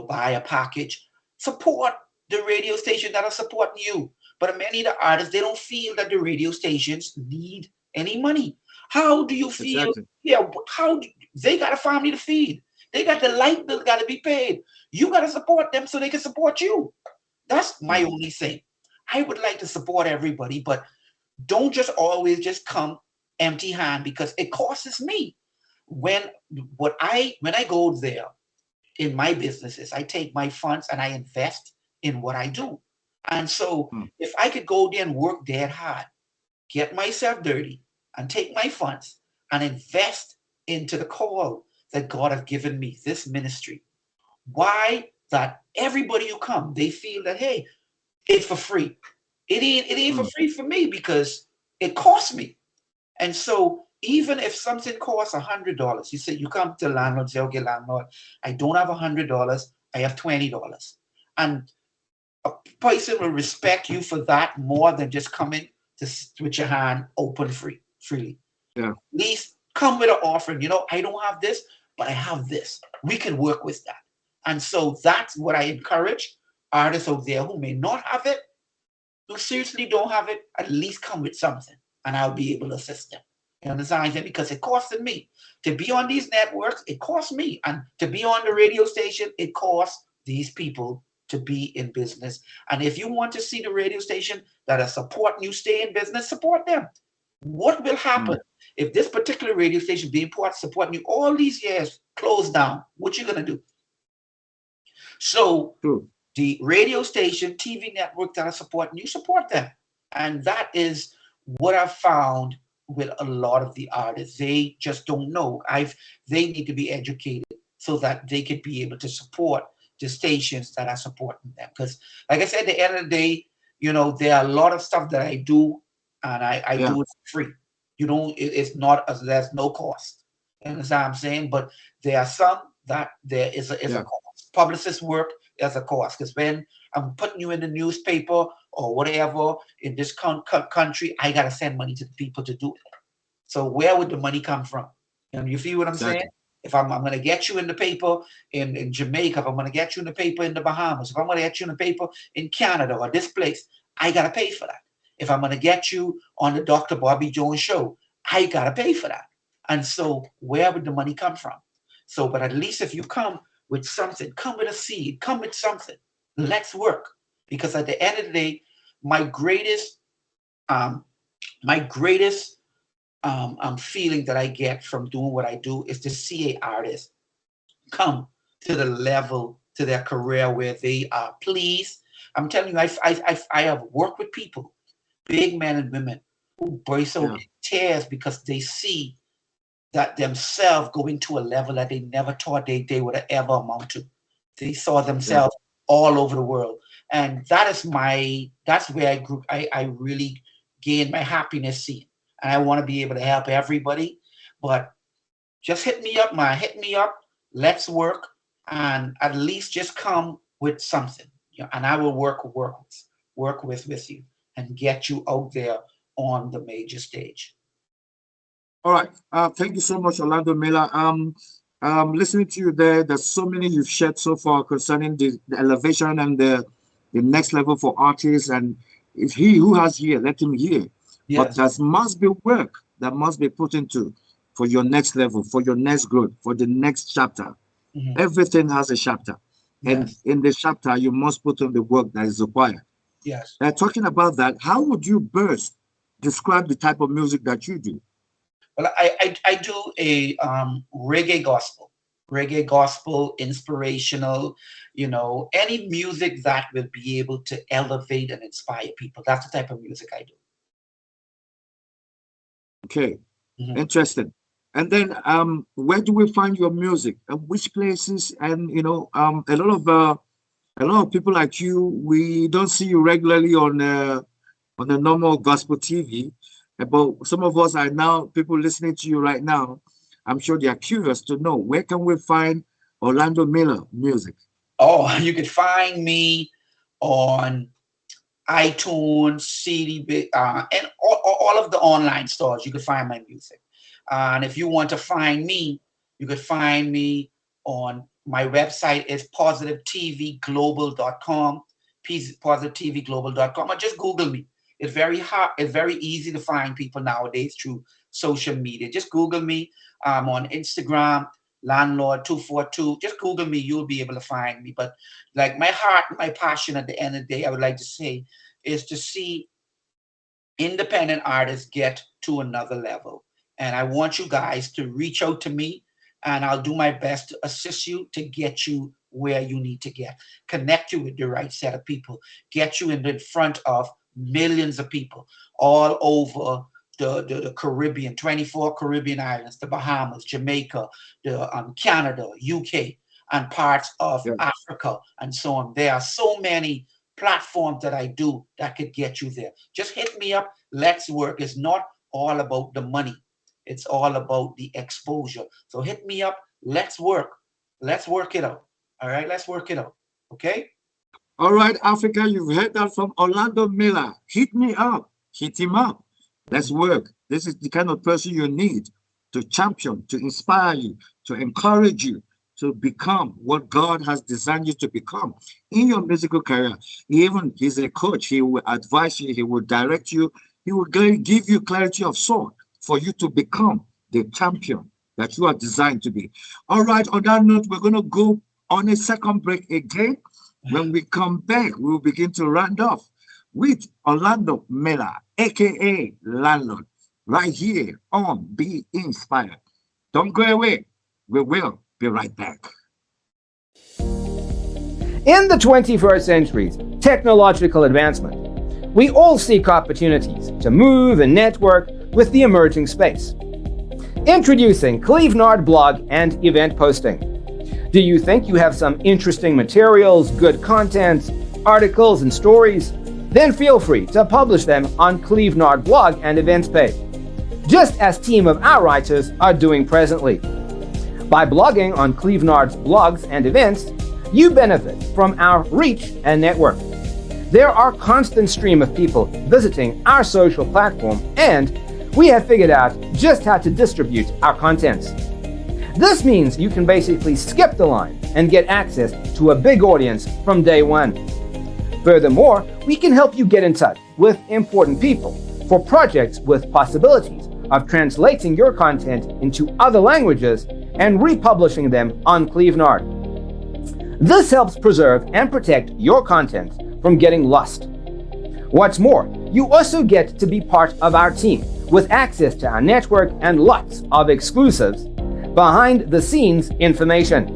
buy a package, support the radio station that are supporting you. But many of the artists, they don't feel that the radio stations need any money. How do you feel? Exactly. Yeah, they got a family to feed. They got the light bill got to be paid. You got to support them so they can support you. That's my Mm, only thing. I would like to support everybody, but don't just always just come empty hand, because it costs me. When when I go there in my businesses, I take my funds and I invest in what I do. And so mm, if I could go there and work dead hard, get myself dirty, and take my funds and invest into the call that God has given me, this ministry, why that everybody who come, they feel that, hey, it's for free. It ain't for mm, free for me, because it costs me. And so even if something costs $100, you say, you come to the landlord, say, okay, landlord, I don't have $100, I have $20. And a person will respect you for that more than just coming with your hand open freely. yeah. At least come with an offering. I don't have this, but I have this. We can work with that. And so that's what I encourage artists out there who may not have it, who seriously don't have it, at least come with something, and I'll be able to assist them. You understand? Because it costed me to be on these networks. It cost me, and to be on the radio station, it costs these people to be in business. And if you want to see the radio station that are supporting you stay in business, support them. What will happen Mm, if this particular radio station being supporting you all these years closed down? What you gonna do? So true. the radio station, TV network that are supporting you, support them. And that is what I've found with a lot of the artists. They just don't know. They need to be educated so that they could be able to support the stations that are supporting them. Because, like I said, at the end of the day, there are a lot of stuff that I do, and I Yeah, do it for free. It's not, there's no cost. You understand what I'm saying? But there are some that there is a yeah, cost. Publicist work, there's a cost. Because when I'm putting you in the newspaper or whatever in this country, I got to send money to the people to do it. So where would the money come from? You feel what I'm saying? exactly. If I'm going to get you in the paper in Jamaica, if I'm going to get you in the paper in the Bahamas, if I'm going to get you in the paper in Canada or this place, I got to pay for that. If I'm going to get you on the Dr. Bobby Jones show, I got to pay for that. And so where would the money come from? So, but at least if you come with something, come with a seed, come with something. Let's work. Because at the end of the day, my greatest, um, my greatest feeling that I get from doing what I do is to see a artist come to the level to their career where they are pleased. I'm telling you, I have worked with people, big men and women, who burst out Yeah, in tears because they see that themselves going to a level that they never thought they would ever amount to. They saw yeah. themselves all over the world. And that's where I grew, I really gained my happiness seeing. And I want to be able to help everybody. But just hit me up, man. Hit me up. Let's work. And at least just come with something. And I will work with you and get you out there on the major stage. All right. Thank you so much, Orlando Miller. Listening to you there, there's so many you've shared so far concerning the elevation and the next level for artists. And it's he who has here, let him hear. But Yes. there must be work that must be put into for your next level, for your next growth, for the next chapter. Mhm. Everything has a chapter. And Yes. in the chapter, you must put in the work that is required. Yes. Talking about that, how would you best describe the type of music that you do? Well, I do a reggae gospel, inspirational, any music that will be able to elevate and inspire people. That's the type of music I do. Okay. Mhm. Interesting. And then, where do we find your music? Which places? And a lot of people like you, we don't see you regularly on the normal gospel TV. But some of us are now people listening to you right now. I'm sure they are curious to know where can we find Orlando Miller music. Oh, you could find me on iTunes, and all of the online stores. You could find my music. And if you want to find me, you could find me on my website is positivetvglobal.com, positivetvglobal.com, or just Google me. It's very hard. It's very easy to find people nowadays through social media. Just Google me. I'm on Instagram, Landlord 242. Just Google me. You'll be able to find me. But like my heart, my passion at the end of the day, I would like to say, is to see independent artists get to another level. And I want you guys to reach out to me, and I'll do my best to assist you to get you where you need to get. Connect you with the right set of people, get you in front of millions of people all over the Caribbean, 24 Caribbean islands, the Bahamas, Jamaica, the Canada, UK, and parts of Yeah. Africa, and so on. There are so many platforms that I do that could get you there. Just hit me up. Let's work. It's not all about the money. It's all about the exposure. So hit me up. Let's work. Let's work it out. All right, let's work it out. Okay? All right, Africa, you've heard that from Orlando Miller. Hit me up. Hit him up. Let's work. This is the kind of person you need to champion, to inspire you, to encourage you to become what God has designed you to become in your musical career. Even he's a coach. He will advise you. He will direct you. He will give you clarity of soul for you to become the champion that you are designed to be. All right, on that note, we're going to go on a second break again. When we come back, we will begin to round off with Orlando Miller, aka Landlord, right here on Be Inspired. Don't go away. We will be right back. In the 21st century's technological advancement, we all seek opportunities to move and network with the emerging space. Introducing Clevenard blog and event posting. Do you think you have some interesting materials, good content, articles, and stories? Then feel free to publish them on Clevenard blog and events page, just as team of our writers are doing presently. By blogging on Clevenard's blogs and events, you benefit from our reach and network. There are constant stream of people visiting our social platform, and we have figured out just how to distribute our contents. This means you can basically skip the line and get access to a big audience from day one. Furthermore, we can help you get in touch with important people for projects with possibilities of translating your content into other languages and republishing them on Clevenard. This helps preserve and protect your content from getting lost. What's more, you also get to be part of our team with access to our network and lots of exclusives, behind the scenes information.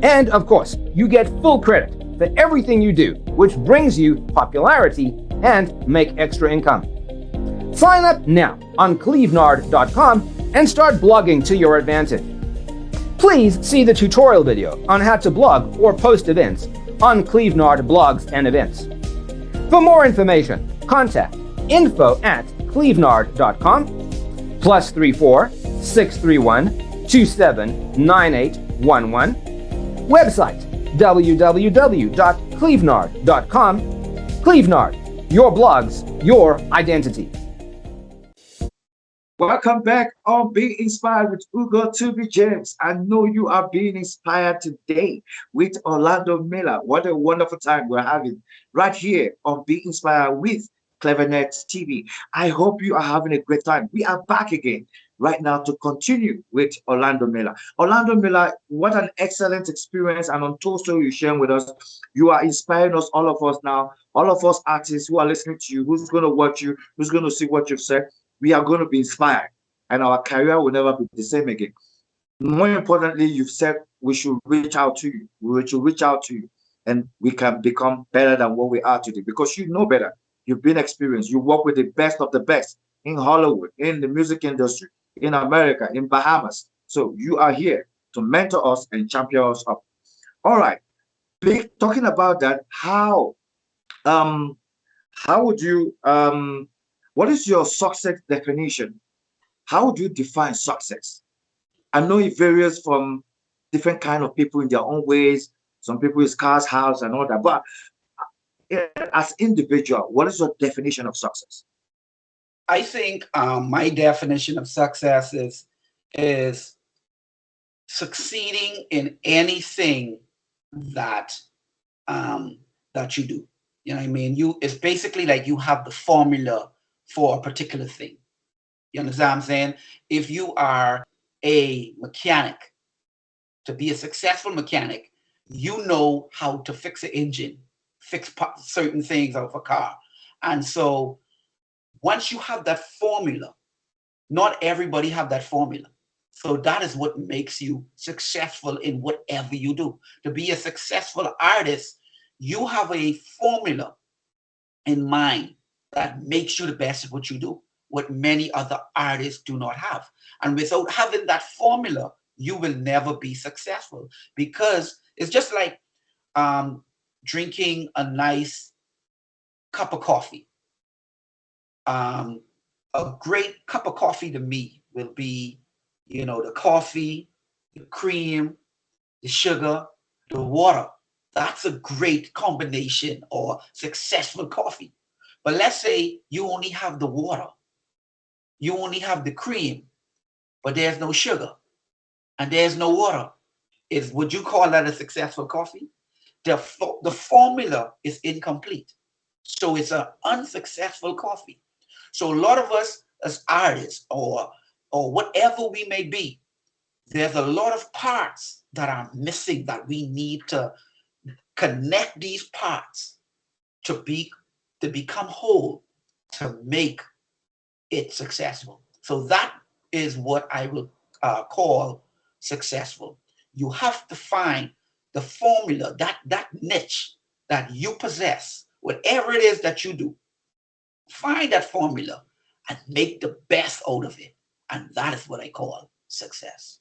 And of course, you get full credit for everything you do, which brings you popularity and make extra income. Sign up now on clevenard.com and start blogging to your advantage. Please see the tutorial video on how to blog or post events on Clevenard blogs and events. For more information, contact info@clevenard.com +34 631 279811. Website www.clevenard.com. Clevenard, your blogs, your identity. Welcome back on Being Inspired with ugotuvijames. I know you are being inspired today with Orlando Miller. What a wonderful time we're having right here on Being Inspired with Clevernet TV. I hope you are having a great time. We are back again right now to continue with Orlando Miller. Orlando Miller, what an excellent experience and untold story you sharing with us. You are inspiring us, all of us now, all of us artists who are listening to you, who's going to watch you, who's going to see what you've said. We are going to be inspired and our career will never be the same again. More importantly, you've said we should reach out to you. We should reach out to you and we can become better than what we are today because you know better. You've been experienced. You work with the best of the best in Hollywood, in the music industry, in America, in Bahamas. So you are here to mentor us and champion us up. All right. Talking about that, how would you what is your success definition? How would you define success? I know it varies from different kind of people in their own ways. Some people is cars, house, and all that. But as individual, what is your definition of success? I think my definition of success is is succeeding in anything that that you do. You know what I mean? It's basically like you have the formula for a particular thing. You understand what I'm saying? If you are a mechanic, to be a successful mechanic, you know how to fix an engine, fix certain things of a car. And so once you have that formula, not everybody have that formula. So that is what makes you successful in whatever you do. To be a successful artist, you have a formula in mind that makes you the best at what you do, what many other artists do not have. And without having that formula, you will never be successful, because it's just like um, drinking a nice cup of coffee. Um, a great cup of coffee to me will be, the coffee, the cream, the sugar, the water. That's a great combination or successful coffee. But let's say you only have the water, you only have the cream, but there's no sugar and there's no water. Would you call that a successful coffee? The formula is incomplete. So it's an unsuccessful coffee. So a lot of us as artists or whatever we may be, there's a lot of parts that are missing that we need to connect these parts to become whole, to make it successful. So that is what I will call successful. You have to find the formula, that niche that you possess, whatever it is that you do. Find that formula and make the best out of it. And that is what I call success.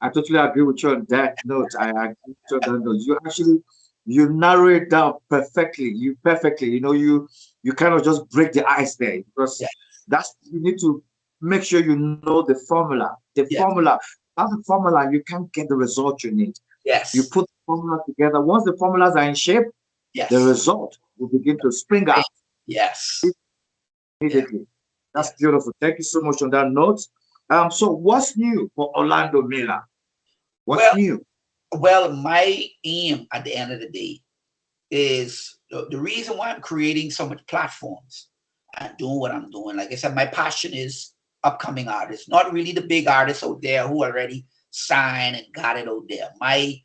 I totally agree with you on that note. I agree with you on that note. You narrow it down perfectly. You kind of just break the ice there, because Yeah. that's you need to make sure you know the formula. The Yes. formula, without the formula, you can't get the result you need. You Yes. put the formula together. Once the formulas are in shape, the Yes. result will begin to spring out Yes. Yeah. immediately. That's Yes. beautiful. Thank you so much on that note. So what's new for Orlando Miller? What's Well, new? my aim at the end of the day is the reason why I'm creating so much platforms and doing what I'm doing. Like I said, my passion is upcoming artists, not really the big artists out there who already signed and got it out there. My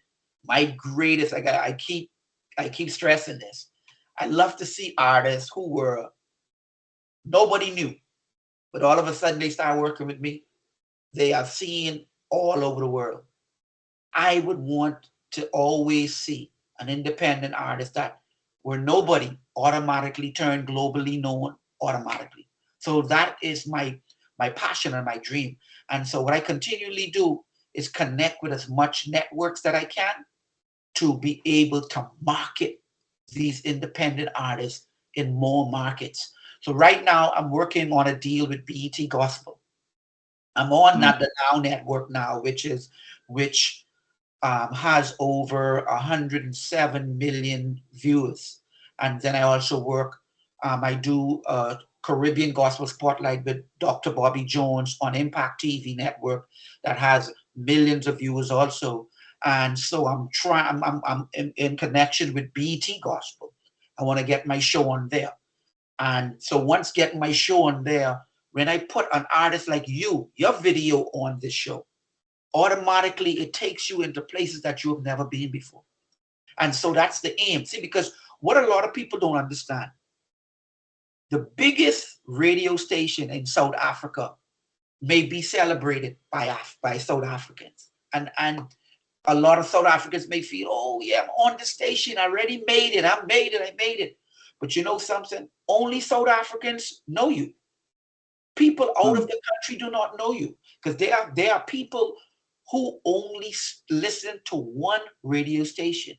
greatest, like I keep stressing this. I love to see artists who were nobody knew, but all of a sudden they start working with me. They are seen all over the world. I would want to always see an independent artist that where nobody automatically turned globally known automatically. So that is my passion and my dream. And so what I continually do is connect with as much networks that I can to be able to market these independent artists in more markets. So right now I'm working on a deal with BET Gospel. I'm on Mm, that the Now Network now, which has over 107 million viewers. And then I also work, I do a Caribbean Gospel Spotlight with Dr. Bobby Jones on Impact TV Network that has millions of viewers also. And so I'm in connection with BET Gospel. I want to get my show on there. And so once getting my show on there, when I put an artist like your video on this show, automatically it takes you into places that you have never been before. And so that's the aim. See, because what a lot of people don't understand, the biggest radio station in South Africa may be celebrated by South Africans. And a lot of South Africans may feel, oh yeah, I'm on the station. I already made it. I made it. But you know something? Only South Africans know you. People out of mm. the country do not know you, because there are people who only listen to one radio station.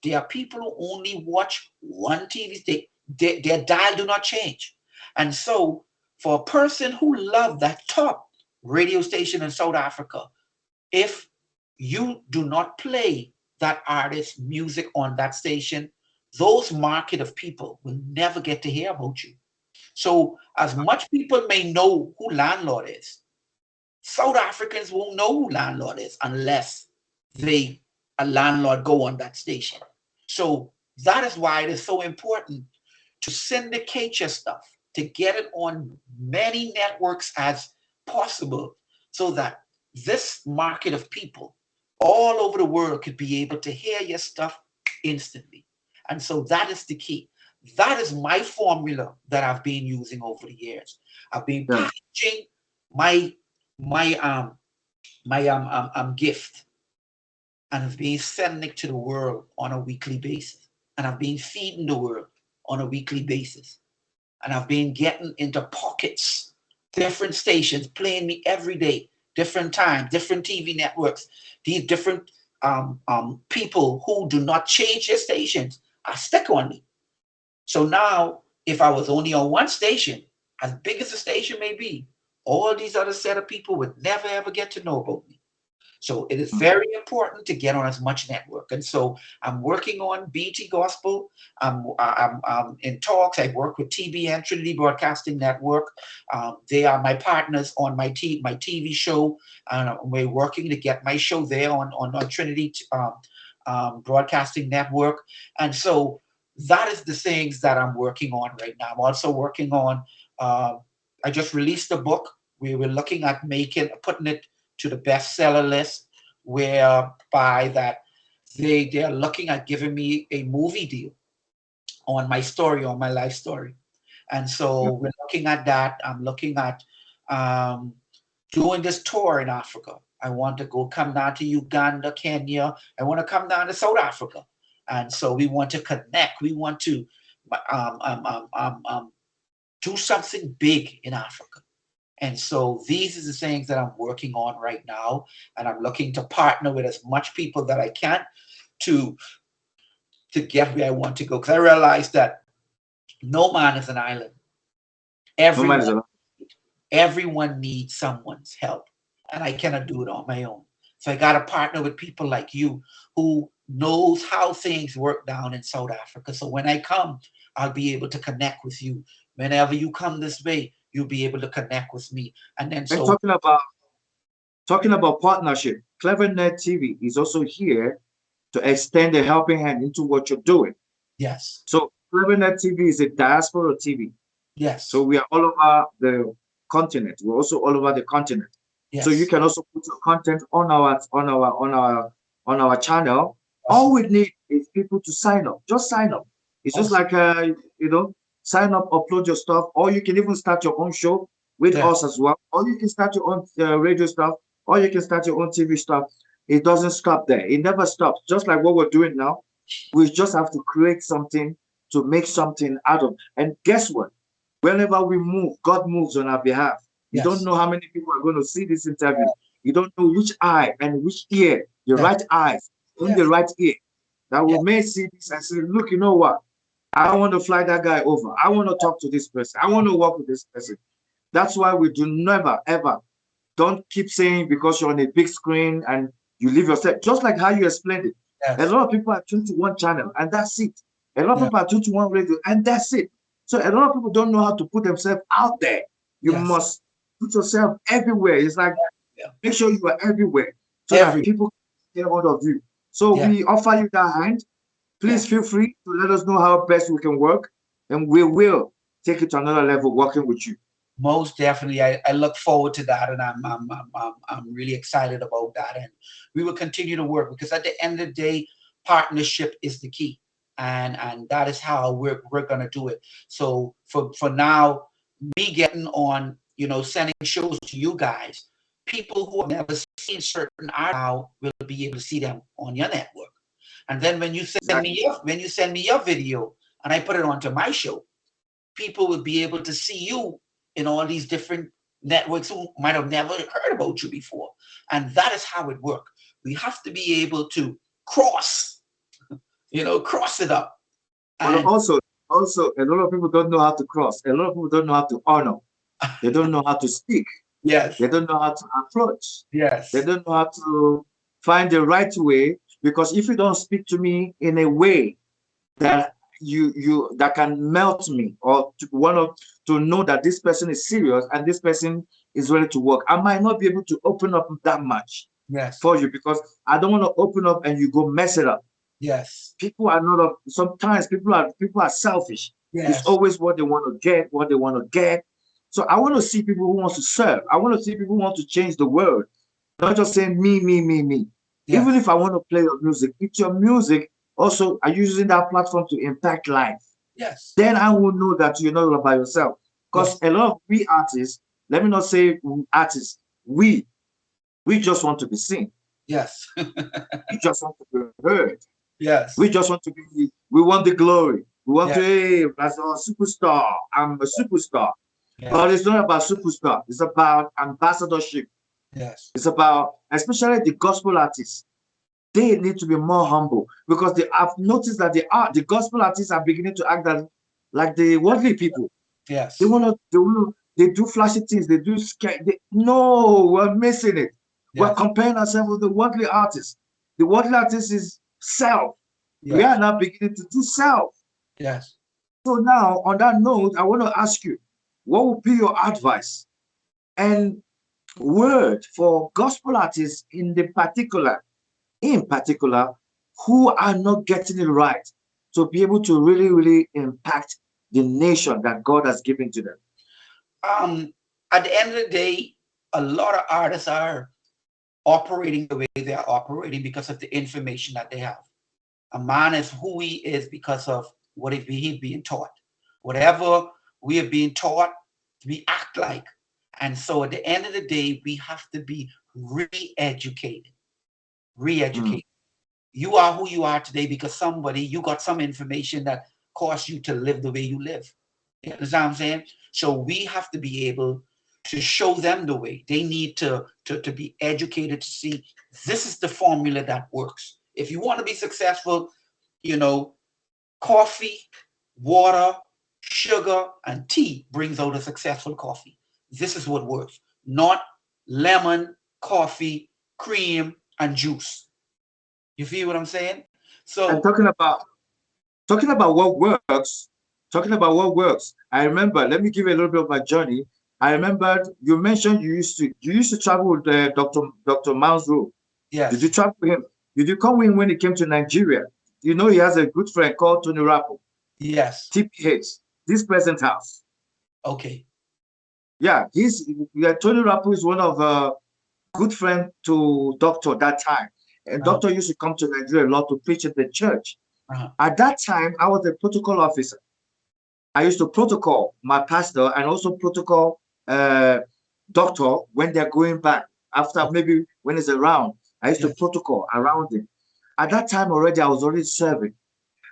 There are people who only watch one TV station. Their dial do not change. And so for a person who loved that top radio station in South Africa, if you do not play that artist's music on that station, those market of people will never get to hear about you. So as much people may know who Landlord is, South Africans won't know who Landlord is unless they a landlord go on that station. So that is why it is so important to syndicate your stuff, to get it on many networks as possible, so that this market of people all over the world could be able to hear your stuff instantly. And so that is the key. That is my formula that I've been using over the years. I've been Yeah. packaging my my gift, and I've been sending it to the world on a weekly basis. And I've been feeding the world on a weekly basis. And I've been getting into pockets, different stations playing me every day, different times, different TV networks, these different people who do not change their stations are stuck on me. So now, if I was only on one station, as big as the station may be, all these other set of people would never ever get to know about me. So it is very important to get on as much network. And so I'm working on BT Gospel. I'm in talks. I work with TBN, Trinity Broadcasting Network. They are my partners on my TV show. We're working to get my show there on Trinity Broadcasting Network. And so that is the things that I'm working on right now. I'm also working on, I just released a book. We were looking at putting it to the bestseller list, whereby that they're looking at giving me a movie deal on my story, on my life story. And so we're looking at that. I'm looking at doing this tour in Africa. I want to come down to Uganda, Kenya. I want to come down to South Africa. And so we want to connect. We want to do something big in Africa. And so these are the things that I'm working on right now. And I'm looking to partner with as much people that I can to get where I want to go. Because I realize that no man is an island. No man is Everyone, allowed. everyone needs someone's help. And I cannot do it on my own. So I got to partner with people like you who knows how things work down in South Africa. So when I come, I'll be able to connect with you. Whenever you come this way, you'll be able to connect with me. And then And so talking about partnership, CleverNet TV is also here to extend a helping hand into what you're doing. yes, So CleverNet TV is a diaspora TV. yes, So we are all over the continent. We're also all over the continent. So you yes. can also put your content on our channel. All Awesome. we need is people to sign up. Just sign up. It's just Awesome. like sign up, upload your stuff, or you can even start your own show with Yeah. us as well, or you can start your own radio stuff, or you can start your own TV stuff. It doesn't stop there. It never stops. Just like what we're doing now, we just have to create something to make something out of. And guess what? Whenever we move, God moves on our behalf. You don't Yes. know how many people are going to see this interview. You don't know which eye and which ear, the Yes. right eyes in the Yes. right ear, that Yes. will may see this and say, look, you know what? I want to fly that guy over. I want to talk to this person. I want to work with this person. That's why we do never, ever, don't keep saying because you're on a big screen and you leave yourself, just like how you explained it. A Yes. lot of people are tuned to one channel and that's it. A lot of Yeah. people are tuned to one radio and that's it. So a lot of people don't know how to put themselves out there. You Yes. must put yourself everywhere. It's like Yeah. make sure you are everywhere so that Every. people can get hold of you. So Yeah. we offer you that hand. Yeah. Please feel free to let us know how best we can work, and we will take it to another level working with you. Most definitely. I look forward to that, and I'm really excited about that. And we will continue to work because at the end of the day, partnership is the key, and that is how we're gonna do it. So for now, me getting on, sending shows to you guys, people who have never seen certain art now will be able to see them on your network. And then Exactly. when you send me your video and I put it onto my show, people will be able to see you in all these different networks who might have never heard about you before. And that is how it works. We have to be able to cross it up. But And also, a lot of people don't know how to cross. A lot of people don't know how to honor. They don't know how to speak. yes, They don't know how to approach. They yes, don't know how to find the right way. Because if you don't speak to me in a way that that can melt me, or to want to know that this person is serious and this person is ready to work. I might not be able to open up that much Yes. for you because I don't want to open up and you go mess it up. Yes. People are not. Sometimes people are selfish. It's Yes. always what they want to get, what they want to get. So I want to see people who want to serve. I want to see people who want to change the world, not just saying me, me, me, me. Even Yes. if I want to play your music, if your music also are using that platform to impact life, Yes. then I will know that you're not all by yourself. Because Yes. a lot of we artists, let me not say artists, we just want to be seen. Yes. We just want to be heard. We Yes. just want to be, we want the glory. We want to, Yes. hey, as a superstar, I'm a superstar. Yes. But it's not about superstar. It's about ambassadorship. Yes. It's about, especially the gospel artists. They need to be more humble because I've noticed that the gospel artists are beginning to act like the worldly people. They Yes. want to, they do flashy things. They do no, we're missing it. We're Yes. comparing ourselves with the worldly artists. The worldly artist is self. We are Yes. now beginning to do self. Yes. So now, on that note, I want to ask you, what would be your advice and word for gospel artists in particular, who are not getting it right to be able to really, really impact the nation that God has given to them? Um, at the end of the day, a lot of artists are operating the way they are operating because of the information that they have. A man is who he is because of what he's being taught. Whatever we are being taught, we act like. And so at the end of the day, we have to be re-educated. Mm. Re-educated. You are who you are today because you got some information that caused you to live the way you live. You understand what I'm saying? So we have to be able to show them the way. They need to be educated to see this is the formula that works. If you want to be successful, you know, coffee, water, sugar, and tea brings out a successful coffee. This is what works, not lemon, coffee, cream, and juice. You feel what I'm saying? And So, talking about what works, talking about what works. I remember. Let me give you a little bit of my journey. I remembered you mentioned you used to travel with Dr. Miles Rowe. Did you yes, travel with him? Did you come in when he came to Nigeria? You know he has a good friend called Tony Rappo, yes, TPH, this present house. okay, Yeah, Tony Rappo is one of good friend to Doctor that time. And uh-huh, Doctor used to come to Nigeria a lot to preach at the church. uh-huh, At that time, I was a protocol officer. I used to protocol my pastor and also protocol uh, doctor when they're going back after okay, maybe when he's around. I used to yes, protocol around him. At that time already, I was already serving.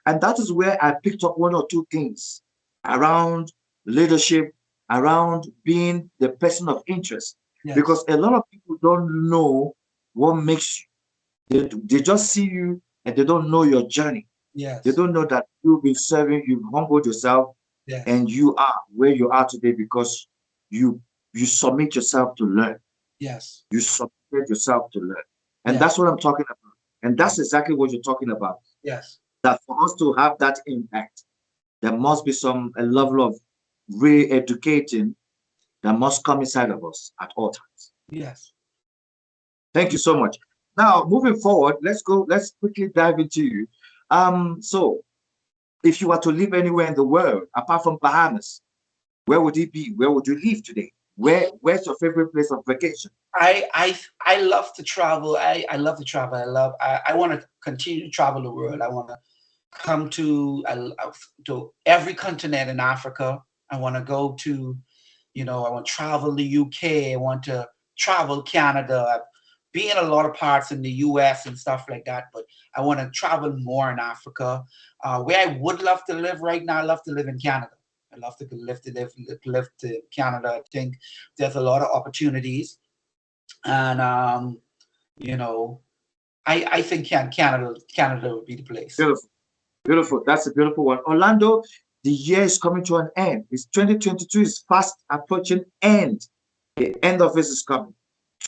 And that is where I picked up one or two things around leadership, around being the person of interest. yes, Because a lot of people don't know what makes you. They just see you and they don't know your journey. They yes, don't know that you've been serving, you've humbled yourself, yes, and you are where you are today because you you submit yourself to learn. yes, You submit yourself to learn. And yes, that's what I'm talking about. And that's exactly what you're talking about. yes, That for us to have that impact, there must be a level of re-educating that must come inside of us at all times. yes. Thank you so much. Now, moving forward, let's quickly dive into you. So if you were to live anywhere in the world apart from Bahamas, where would it be? Where would you live today? Where's your favorite place of vacation? I love to travel. I love to travel. I want to continue to travel the world. I want to come to every continent in Africa. I want to go to, I want to travel the UK. I want to travel Canada. I've been in a lot of parts in the US and stuff like that, but I want to travel more in Africa. Where I would love to live right now, I love to live in Canada. I love to live to Canada. I think there's a lot of opportunities, and you know, I think Canada would be the place. Beautiful, beautiful. That's a beautiful one. Orlando, the year is coming to an end. It's 2022 is fast approaching end. The end of it is coming.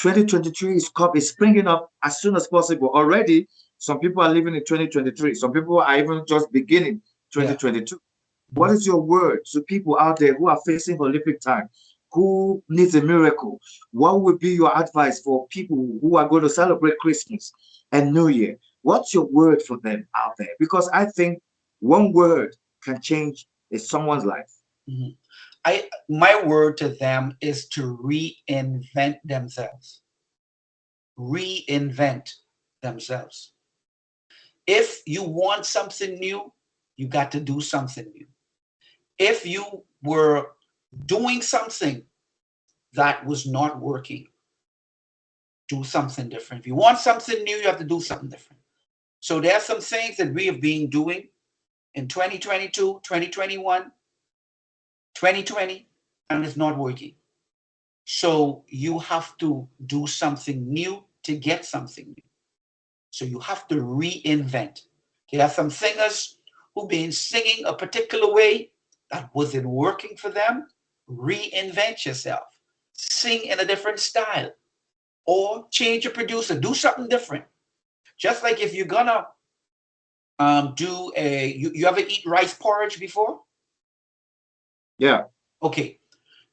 2023 is springing up as soon as possible. Already, some people are living in 2023. Some people are even just beginning Yeah. 2022. What is your word to people out there who are facing horrific time, who needs a miracle? What would be your advice for people who are going to celebrate Christmas and New Year? What's your word for them out there? Because I think one word can change someone's life. Mhm. My word to them is to reinvent themselves. Reinvent themselves. If you want something new, you got to do something new. If you were doing something that was not working, do something different. If you want something new, you have to do something different. So there are some things that we have been doing in 2022, 2021, 2020, and it's not working. So you have to do something new to get something new. So you have to reinvent. There are some singers who've been singing a particular way that wasn't working for them. Reinvent yourself. Sing in a different style or change your producer. Do something different. Just like if you're gonna you ever eat rice porridge before? Yeah. Okay,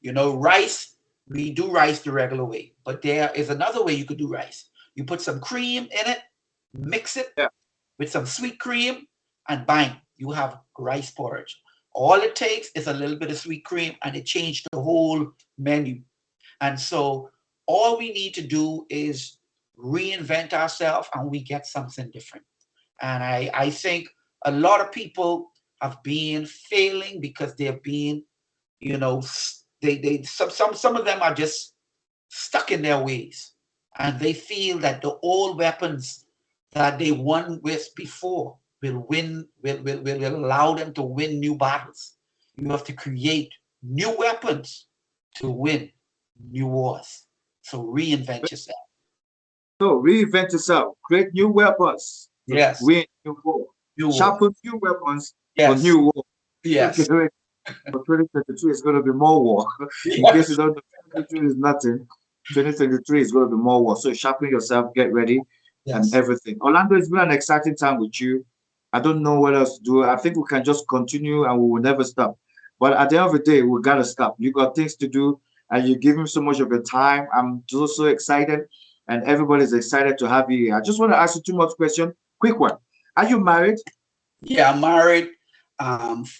rice, we do rice the regular way, but there is another way you could do rice. You put some cream in it, mix it Yeah. with some sweet cream, and bang, you have rice porridge. All it takes is a little bit of sweet cream, and it changed the whole menu. And so all we need to do is reinvent ourselves, and we get something different. And I think a lot of people have been failing because they're being, you know, they some of them are just stuck in their ways, and they feel that the old weapons that they won with before will allow them to win new battles. You have to create new weapons to win new wars. So reinvent yourself. So reinvent yourself, create new weapons to Yes, win new war, new war. sharpen new weapons for Yes, new war. yes, Okay, for 2022 is going to be more war. In case yes, you don't know, 2022 is nothing. 2023 is going to be more war. So sharpen yourself, get ready, and yes. everything. Orlando, it's been an exciting time with you. I don't know what else to do. I think we can just continue and we will never stop. But at the end of the day, we gotta stop. You got things to do, and you give me so much of your time. I'm just so excited, and everybody's excited to have you here. I just want to ask you two more questions. Quick one. Are you married? Yeah, I'm married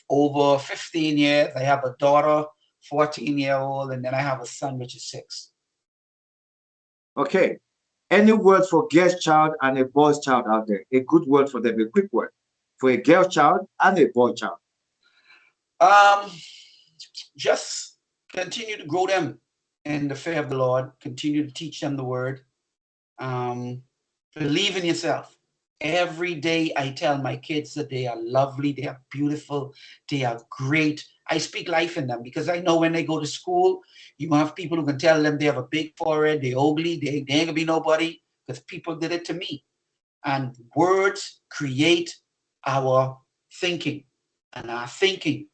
over 15 years. I have a daughter, 14-year-old, and then I have a son, which is 6. Okay. Any word for girl child and a boy child out there? A good word for them, a quick word for a girl child and a boy child. Um, just continue to grow them in the fear of the Lord. Continue to teach them the word. Um, Believe in yourself. Every day I tell my kids that they are lovely, they are beautiful, they are great. I speak life in them because I know when they go to school, you have people who can tell them they have a big forehead, they're ugly, they ain't gonna be nobody because people did it to me. And words create our thinking, and our thinking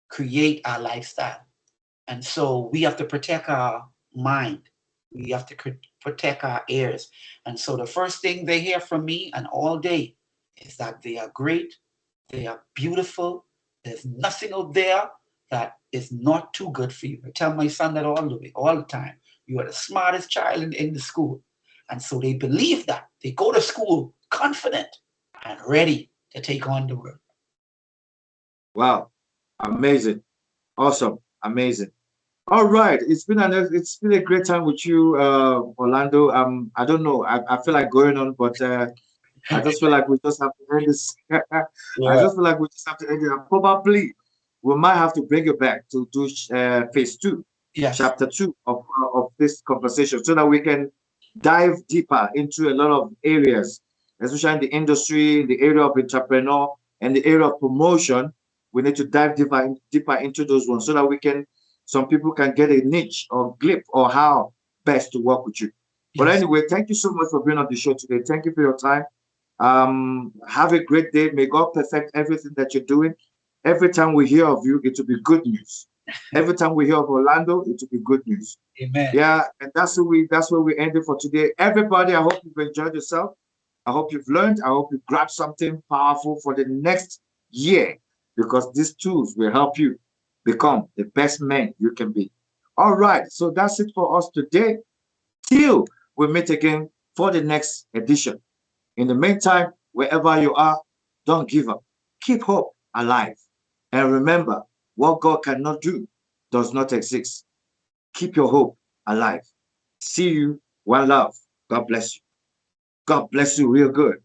create our lifestyle. And so we have to protect our mind. We have to protect our ears. And so the first thing they hear from me and all day is that they are great, they are beautiful. There's nothing out there that is not too good for you. I tell my son that all the time. You are the smartest child in the school. And so they believe that. They go to school confident and ready to take on the world. Wow. Amazing. Awesome. Amazing. All right. It's been a great time with you, Orlando. I don't know. I feel like going on, but I just feel like we just have to end this. I Yeah. just feel like we just have to end it. And probably we might have to bring it back to do phase two, Yes. chapter two of this conversation, so that we can dive deeper into a lot of areas, especially in the industry, the area of entrepreneur, and the area of promotion. We need to dive deeper into those ones so that we can some people can get a niche or glimpse or how best to work with you. But Yes. anyway, thank you so much for being on the show today. Thank you for your time. Have a great day. May God perfect everything that you're doing. Every time we hear of you, it will be good news. Every time we hear of Orlando, it will be good news. Amen. Yeah, and that's where we ended for today. Everybody, I hope you've enjoyed yourself. I hope you've learned. I hope you grabbed something powerful for the next year. because these tools will help you become the best man you can be. All right, so that's it for us today. Till we meet again for the next edition. In the meantime, wherever you are, don't give up. Keep hope alive. And remember, what God cannot do does not exist. Keep your hope alive. See you. One love. God bless you. God bless you real good.